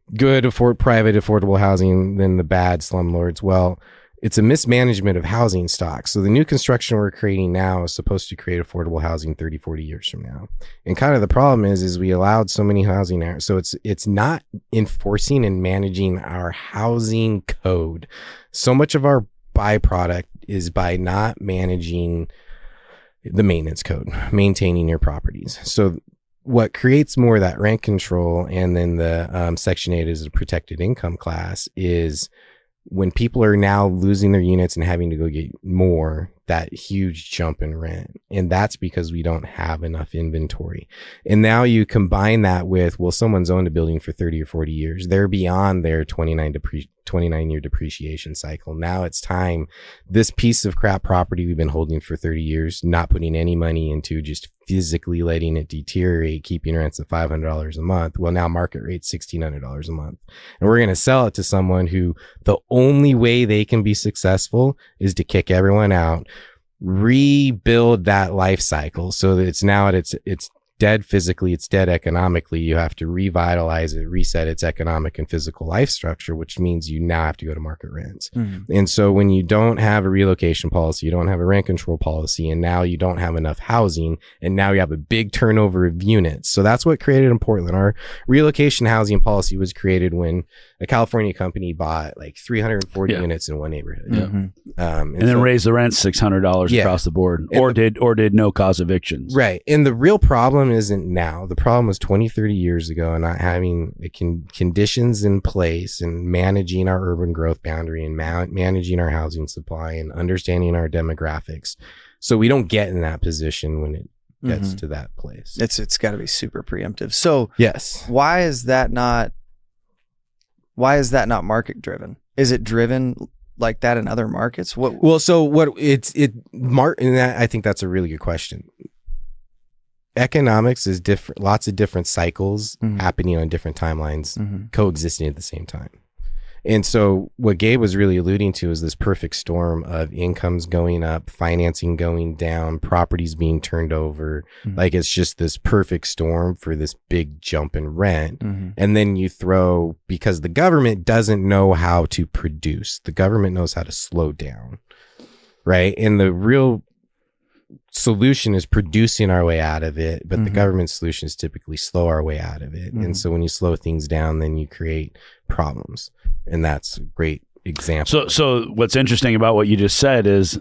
private affordable housing, then the bad slumlords, well, it's a mismanagement of housing stock. So the new construction we're creating now is supposed to create affordable housing 30, 40 years from now. And kind of the problem is we allowed so many housing. So it's not enforcing and managing our housing code. So much of our byproduct is by not managing the maintenance code, maintaining your properties. So what creates more of that rent control, and then the Section 8 is a protected income class, is when people are now losing their units and having to go get more, that huge jump in rent. And that's because we don't have enough inventory. And now you combine that with, well, someone's owned a building for 30 or 40 years. They're beyond their 29-year depreciation cycle. Now it's time. This piece of crap property we've been holding for 30 years, not putting any money into, just physically letting it deteriorate, keeping rents at $500 a month. Well, now market rate's $1,600 a month. And we're going to sell it to someone who the only way they can be successful is to kick everyone out, rebuild that life cycle so that it's now at its dead physically, it's dead economically. You have to revitalize it, reset its economic and physical life structure, which means you now have to go to market rents. And so when you don't have a relocation policy, you don't have a rent control policy, and now you don't have enough housing, and now you have a big turnover of units. So that's what created in Portland. Our relocation housing policy was created when a California company bought like 340 units in one neighborhood. And then raised the rent $600 across the board, or did no cause evictions. Right. And the real problem isn't now. The problem was 20, 30 years ago, and not having conditions in place and managing our urban growth boundary and managing our housing supply and understanding our demographics. So we don't get in that position when it gets to that place. It's got to be super preemptive. So yes. Why is that not market driven? Is it driven like that in other markets? And I think that's a really good question. Economics is different, lots of different cycles happening on different timelines, coexisting at the same time. And so what Gabe was really alluding to is this perfect storm of incomes going up, financing going down, properties being turned over. Like, it's just this perfect storm for this big jump in rent. And then you throw, because the government doesn't know how to produce, the government knows how to slow down, right? And the real solution is producing our way out of it, but the government solution is typically slow our way out of it. And so when you slow things down, then you create problems. And that's a great example. So what's interesting about what you just said is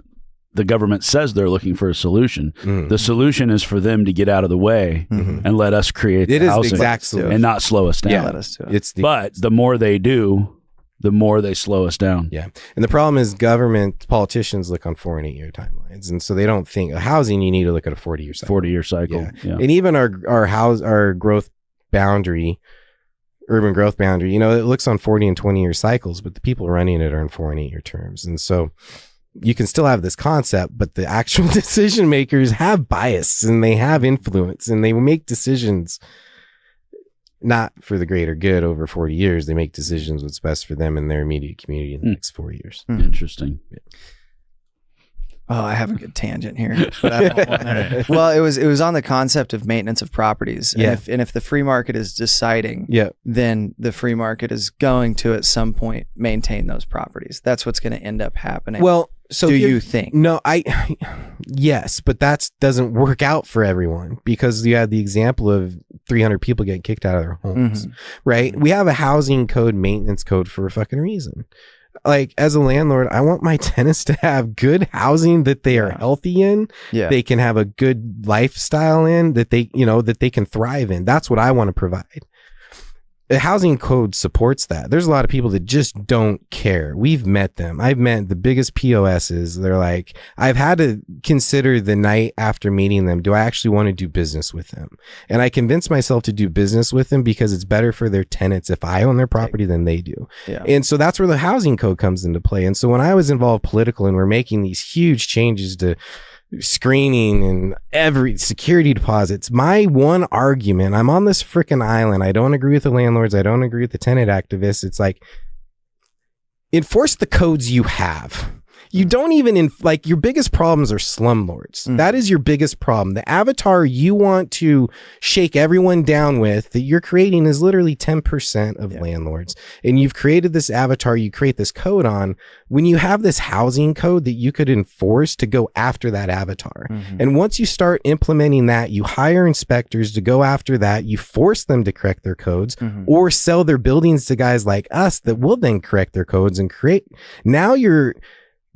the government says they're looking for a solution. The solution is for them to get out of the way and let us create the housing, the exact solution, and not slow us down. Yeah, let us do it. But the more they do, the more they slow us down. Yeah. And the problem is politicians look on 4 and 8 year timelines. And so they don't think housing, you need to look at a 40-year cycle. 40-year cycle. Yeah. And even our growth boundary, urban growth boundary, it looks on 40 and 20-year cycles, but the people running it are in 4 and 8 year terms. And so you can still have this concept, but the actual decision makers have bias and they have influence, and they make decisions not for the greater good over 40 years. They make decisions what's best for them and their immediate community in the next 4 years. Interesting. Yeah. Oh, I have a good tangent here. But well, it was on the concept of maintenance of properties. And if the free market is deciding, then the free market is going to at some point maintain those properties. That's what's going to end up happening. Well, so do you think? No, yes, but that doesn't work out for everyone, because you had the example of 300 people getting kicked out of their homes, right? We have a housing code, maintenance code for a fucking reason. Like, as a landlord, I want my tenants to have good housing that they are healthy in. Yeah. They can have a good lifestyle in, that they can thrive in. That's what I want to provide. the housing code supports that. There's a lot of people that just don't care. We've met them. I've met the biggest POSs. They're like, I've had to consider the night after meeting them, do I actually want to do business with them? And I convinced myself to do business with them because it's better for their tenants if I own their property than they do. Yeah. And so that's where the housing code comes into play. And so when I was involved politically and we're making these huge changes to screening and every security deposits, my one argument, I'm on this freaking island, I don't agree with the landlords, I don't agree with the tenant activists, it's like, enforce the codes you have. You don't even like, your biggest problems are slumlords. That is your biggest problem. The avatar you want to shake everyone down with that you're creating is literally 10% of landlords. And you've created this avatar, you create this code on, when you have this housing code that you could enforce to go after that avatar. And once you start implementing that, you hire inspectors to go after that, you force them to correct their codes or sell their buildings to guys like us that will then correct their codes and create. Now you're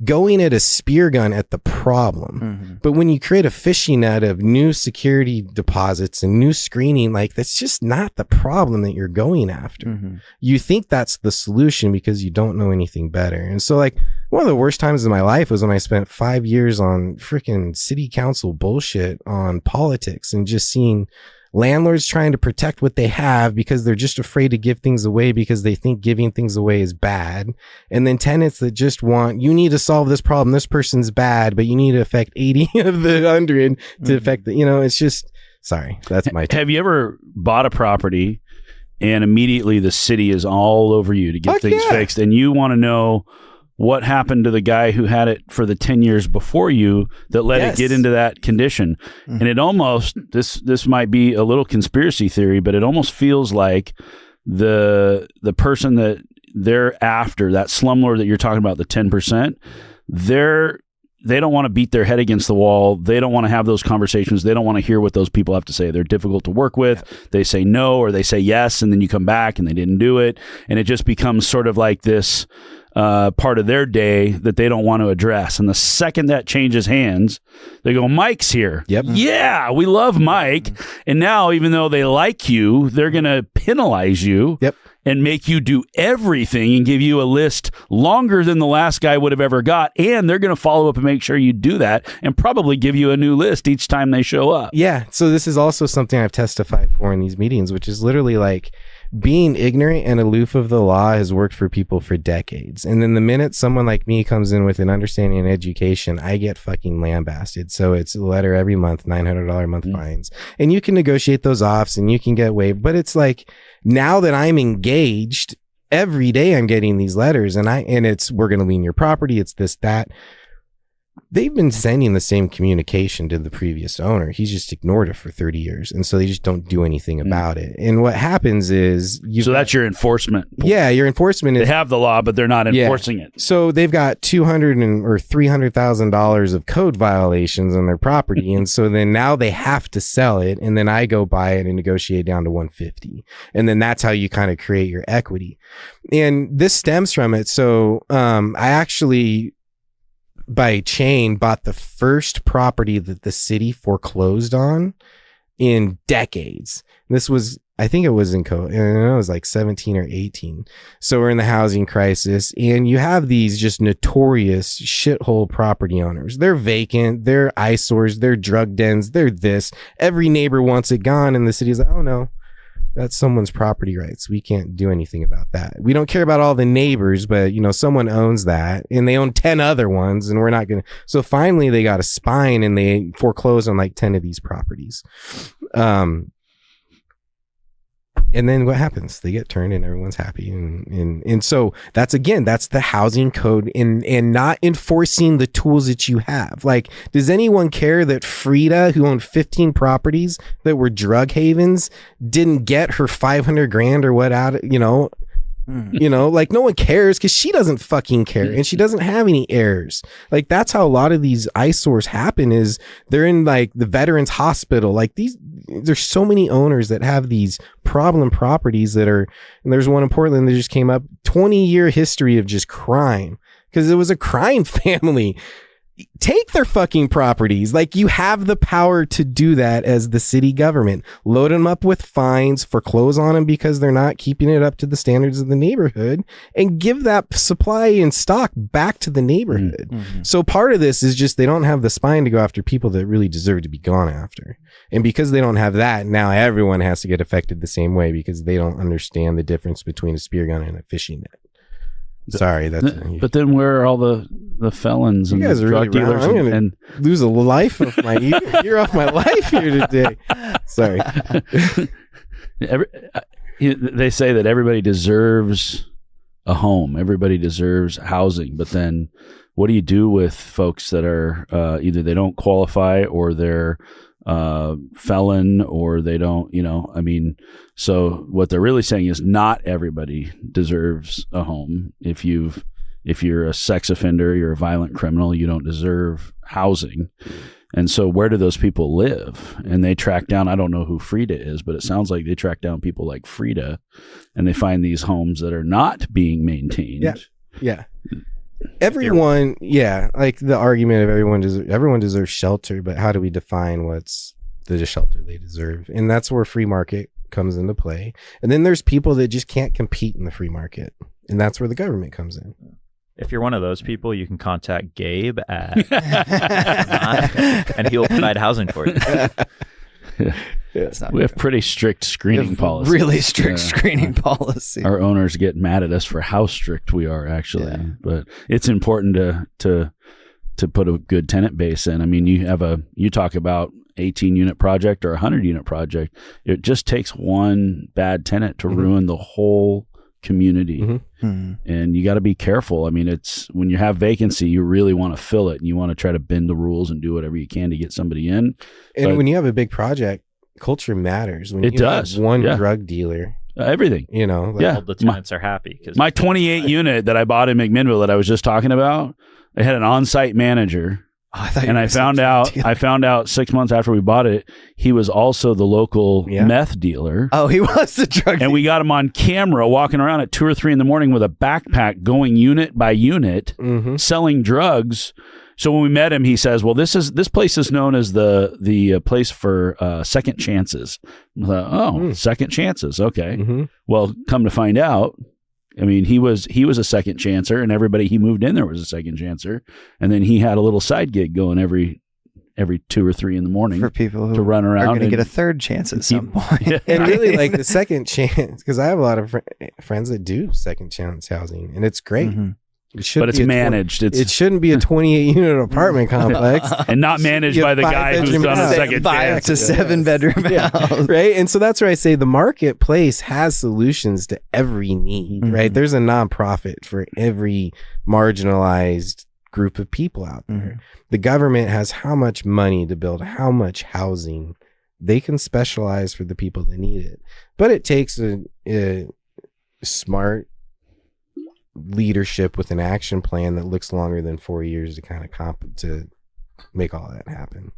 going at a spear gun at the problem. But when you create a fishing net of new security deposits and new screening, like, that's just not the problem that you're going after. You think that's the solution because you don't know anything better. And so, like, one of the worst times in my life was when I spent 5 years on freaking city council bullshit on politics and just seeing landlords trying to protect what they have because they're just afraid to give things away because they think giving things away is bad. And then tenants that just want, you need to solve this problem. This person's bad, but you need to affect 80 of the 100 to affect the, it's just, sorry, that's my Have you ever bought a property and immediately the city is all over you to get things fixed, and you want to know what happened to the guy who had it for the 10 years before you that let it get into that condition? And it almost, this might be a little conspiracy theory, but it almost feels like the person that they're after, that slumlord that you're talking about, the 10%, they don't want to beat their head against the wall. They don't want to have those conversations. They don't want to hear what those people have to say. They're difficult to work with. They say no, or they say yes, and then you come back and they didn't do it. And it just becomes sort of like this part of their day that they don't want to address. And the second that changes hands, they go, Mike's here. Yeah, we love Mike. And now, even though they like you, they're going to penalize you and make you do everything and give you a list longer than the last guy would have ever got. And they're going to follow up and make sure you do that and probably give you a new list each time they show up. Yeah. So this is also something I've testified for in these meetings, which is literally like, being ignorant and aloof of the law has worked for people for decades. And then the minute someone like me comes in with an understanding and education, I get fucking lambasted. So it's a letter every month, $900 a month fines. And you can negotiate those offs and you can get waived. But it's like, now that I'm engaged, every day I'm getting these letters and it's, we're going to lien your property. It's this, that. They've been sending the same communication to the previous owner. He's just ignored it for 30 years. And so they just don't do anything about it. And what happens is... So that's your enforcement. Yeah, your enforcement is... They have the law, but they're not enforcing it. So they've got $200,000 or $300,000 of code violations on their property. And so then now they have to sell it. And then I go buy it and negotiate down to $150,000. And then that's how you kind of create your equity. And this stems from it. So I actually... by chain bought the first property that the city foreclosed on in decades. This was, I think it was it was like 17 or 18. So we're in the housing crisis and you have these just notorious shithole property owners. They're vacant, they're eyesores, they're drug dens, they're this. Every neighbor wants it gone and the city's like, oh no, that's someone's property rights. We can't do anything about that. We don't care about all the neighbors, but someone owns that and they own 10 other ones and we're not going to. So finally they got a spine and they foreclosed on like 10 of these properties. And then what happens? They get turned and everyone's happy. And so that's the housing code and not enforcing the tools that you have. Like, does anyone care that Frida, who owned 15 properties that were drug havens, didn't get her $500,000 or what out, like no one cares because she doesn't fucking care and she doesn't have any heirs. Like that's how a lot of these eyesores happen is they're in like the veterans hospital. Like there's so many owners that have these problem properties that are, and there's one in Portland that just came up, 20-year history of just crime because it was a crime family. take their fucking properties. Like, you have the power to do that as the city government. Load them up with fines, foreclose on them because they're not keeping it up to the standards of the neighborhood, and give that supply and stock back to the neighborhood. Mm-hmm. So part of this is just they don't have the spine to go after people that really deserve to be gone after. And because they don't have that, now everyone has to get affected the same way because they don't understand the difference between a spear gun and a fishing net. Sorry, but then where are all the felons and the drug dealers? I'm gonna lose a life of my year off my life here today. Sorry. They say that everybody deserves a home. Everybody deserves housing. But then, what do you do with folks that are either they don't qualify or they're felon or they don't? So what they're really saying is not everybody deserves a home. If you're a sex offender, you're a violent criminal, you don't deserve housing. And so where do those people live? And they track down, I don't know who Frida is, but it sounds like they track down people like Frida, and they find these homes that are not being maintained. Yeah. Everyone, like the argument of everyone deserves shelter, but how do we define what's the shelter they deserve? And that's where free market comes into play. And then there's people that just can't compete in the free market, and that's where the government comes in. If you're one of those people, you can contact Gabe and he'll provide housing for you. We have pretty strict screening policy. Really strict screening policy. Our owners get mad at us for how strict we are, actually. Yeah. But it's important to put a good tenant base in. I mean, you talk about 18-unit project or 100-unit project. It just takes one bad tenant to ruin the whole community. And you got to be careful. I mean, it's when you have vacancy, you really want to fill it, and you want to try to bend the rules and do whatever you can to get somebody in. And when you have a big project, culture matters. When it does. Have one drug dealer, everything. All the tenants are happy. My 28 unit that I bought in McMinnville that I was just talking about, I had an on-site manager. I found out 6 months after we bought it, he was also the local meth dealer. Oh, he was the drug dealer. And we got him on camera walking around at 2 or 3 in the morning with a backpack going unit by unit, selling drugs. So when we met him, he says, well, this place is known as the place for second chances. I thought, second chances. Okay. Well, come to find out, I mean, he was a second chancer, and everybody he moved in there was a second chancer. And then he had a little side gig going every 2 or 3 in the morning for people who to run around. Are going to get a third chance at some point. And really, like the second chance, because I have a lot of friends that do second chance housing, and it's great. But it's managed. It shouldn't be a 28-unit apartment complex, and not managed by the guy who's done a second chance. It's a 7-bedroom house, right? And so that's where I say the marketplace has solutions to every need, right? There's a nonprofit for every marginalized group of people out there. The government has how much money to build how much housing. They can specialize for the people that need it, but it takes a smart leadership with an action plan that looks longer than 4 years to kind of to make all that happen.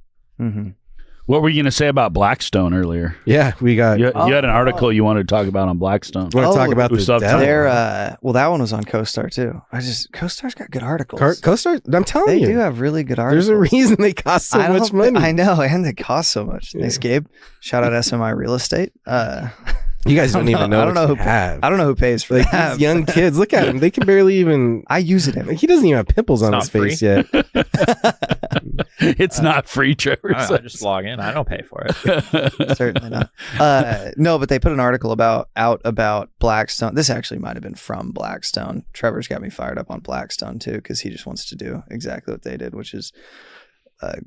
What were you going to say about Blackstone earlier? Yeah, we got. You had an article you wanted to talk about on Blackstone. Want to talk about the well, that one was on CoStar too. CoStar's got good articles. CoStar, I'm telling you, they do have really good articles. There's a reason they cost so much money. I know, and they cost so much. Thanks, Gabe. Shout out SMI Real Estate. You guys don't even know. I don't know who pays for that. These young kids, look at them. They can barely even. I use it. He doesn't even have pimples on his face yet. It's not free, Trevor. I just log in. I don't pay for it. Certainly not. No, but they put an article about Blackstone. This actually might have been from Blackstone. Trevor's got me fired up on Blackstone too, because he just wants to do exactly what they did, which is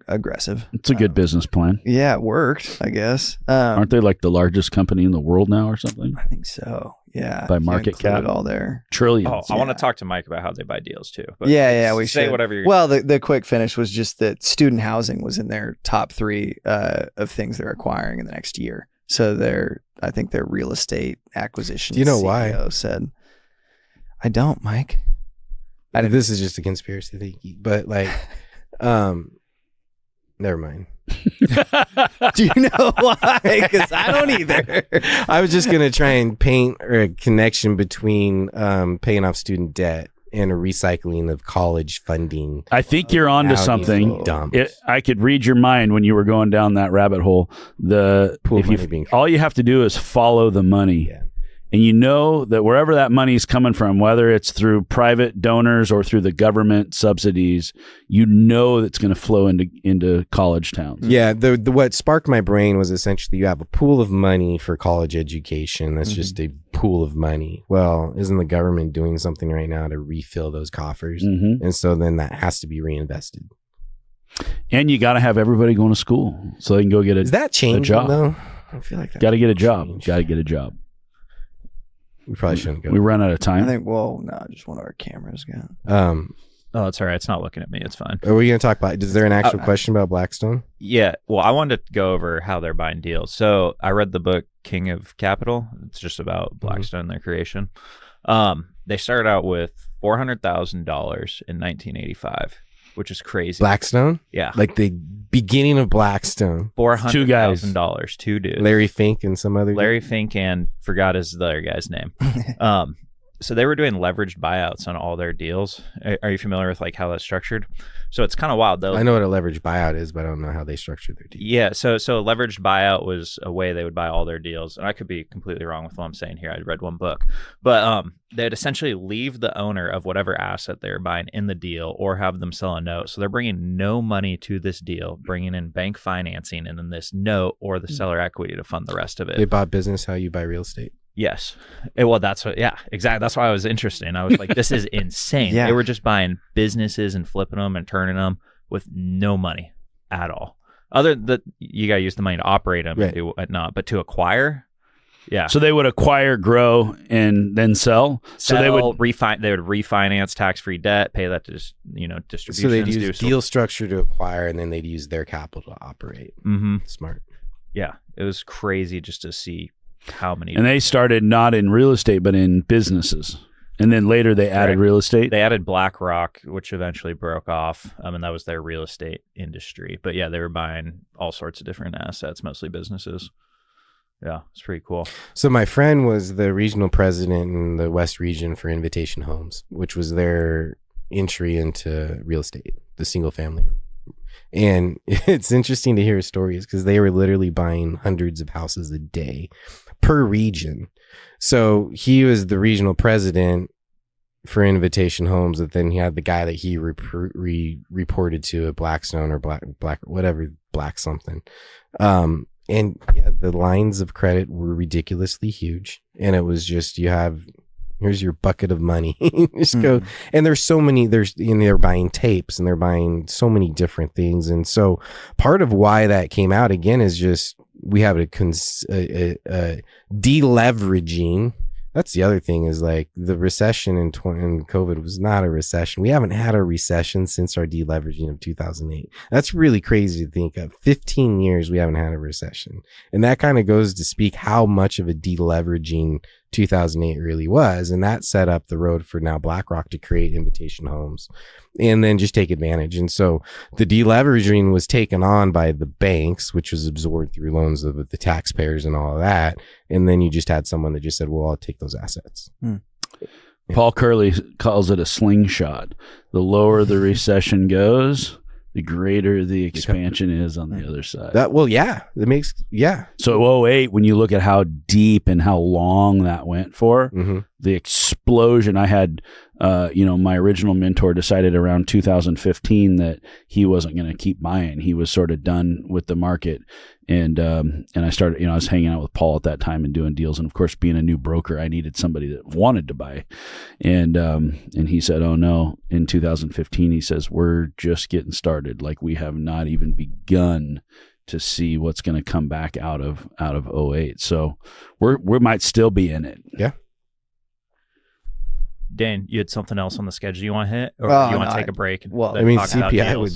aggressive. It's a good business plan. Yeah, it worked, I guess. Aren't they like the largest company in the world now or something? I think so. Yeah. By market cap, all their trillions. I want to talk to Mike about how they buy deals too. But we say should. Whatever you're. Well, the quick finish was just that student housing was in their top 3 of things they're acquiring in the next year. So I think their real estate acquisition. Do you know CEO why? Said, I don't, Mike. This is just a conspiracy theory, but like, never mind. Do you know why? Because I don't either. I was just gonna try and paint a connection between paying off student debt and a recycling of college funding. I think you're onto something. I could read your mind when you were going down that rabbit hole. All you have to do is follow the money. Yeah. And you know that wherever that money is coming from, whether it's through private donors or through the government subsidies, you know that's going to flow into college towns. Yeah, what sparked my brain was essentially you have a pool of money for college education. That's just a pool of money. Well, isn't the government doing something right now to refill those coffers? And so then that has to be reinvested. And you got to have everybody going to school so they can go get Is that changing, job. Though? I feel like got to get a job. Got to get a job. We probably shouldn't go. We run out of time. I think, just one of our cameras got. Oh, it's all right. It's not looking at me. It's fine. Are we going to talk about, is there an actual question about Blackstone? Yeah. Well, I wanted to go over how they're buying deals. So I read the book King of Capital. It's just about Blackstone and their creation. They started out with $400,000 in 1985, which is crazy. Blackstone? Yeah. Like the beginning of Blackstone. $400,000. Two dudes. Larry Fink and some other Larry Fink and forgot his other guy's name. So they were doing leveraged buyouts on all their deals. Are you familiar with like how that's structured? So it's kind of wild though. I know what a leveraged buyout is, but I don't know how they structured their deals. Yeah. So a leveraged buyout was a way they would buy all their deals. And I could be completely wrong with what I'm saying here. I read one book, but they'd essentially leave the owner of whatever asset they're buying in the deal or have them sell a note. So they're bringing no money to this deal, bringing in bank financing and then this note or the seller equity to fund the rest of it. They bought business how you buy real estate. Yes. Well, that's what, yeah, exactly. That's why I was interested. I was like, this is insane. Yeah. They were just buying businesses and flipping them and turning them with no money at all. Other than you got to use the money to operate them and do whatnot, but to acquire, yeah. So they would acquire, grow, and then sell. So they would refinance tax-free debt, pay that to distributions. So they'd use deal structure to acquire, and then they'd use their capital to operate. Smart. Yeah, it was crazy just to see how many. And they started not in real estate, but in businesses. And then later they added real estate. They added BlackRock, which eventually broke off. And that was their real estate industry. But yeah, they were buying all sorts of different assets, mostly businesses. Yeah, it's pretty cool. So my friend was the regional president in the West region for Invitation Homes, which was their entry into real estate, the single family. And it's interesting to hear his stories because they were literally buying hundreds of houses a day per region. So he was the regional president for Invitation Homes, but then he had the guy that he reported to at Blackstone or Black whatever, Black something. And yeah, the lines of credit were ridiculously huge. And it was just, here's your bucket of money. Just go. And there's so many, they're buying tapes and they're buying so many different things. And so part of why that came out again is just, we have a deleveraging. That's the other thing is like the recession in COVID was not a recession. We haven't had a recession since our deleveraging of 2008. That's really crazy to think of. 15 years we haven't had a recession. And that kind of goes to speak how much of a deleveraging 2008 really was. And that set up the road for now BlackRock to create Invitation Homes and then just take advantage. And so the deleveraging was taken on by the banks, which was absorbed through loans of the taxpayers and all of that. And then you just had someone that just said, well, I'll take those assets. Paul Curley calls it a slingshot. The lower the recession goes, the greater the expansion is on the other side. So 08, when you look at how deep and how long that went for, the explosion, I had, my original mentor decided around 2015 that he wasn't going to keep buying. He was sort of done with the market. And I started, I was hanging out with Paul at that time and doing deals. And of course, being a new broker, I needed somebody that wanted to buy. And he said, oh no, in 2015, he says, we're just getting started. Like we have not even begun to see what's going to come back out of 08. So we might still be in it. Yeah. Dan, you had something else on the schedule you want to hit, or you want to take a break? Well, CPI would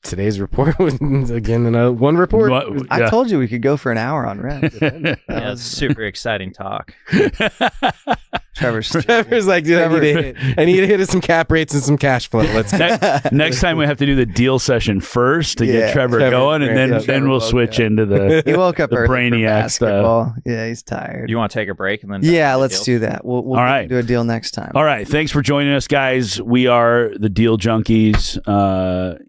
today's report was again one report. I told you we could go for an hour on rent. It's super exciting talk. Trevor's like, dude, I need to hit some cap rates and some cash flow. Let's next time we have to do the deal session first to get Trevor going, and then we'll switch into the. He woke up early brainiac stuff. Yeah, he's tired. You want to take a break and then? Yeah, let's do that. We'll All right. do a deal next time. All right, thanks for joining us, guys. We are the Deal Junkies,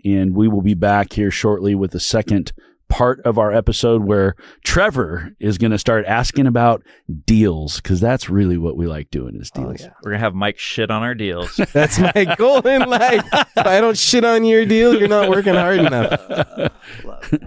and we will be back here shortly with the second part of our episode where Trevor is going to start asking about deals, because that's really what we like doing is deals. We're going to have Mike shit on our deals. That's my goal in life. If I don't shit on your deal, you're not working hard enough. Love it.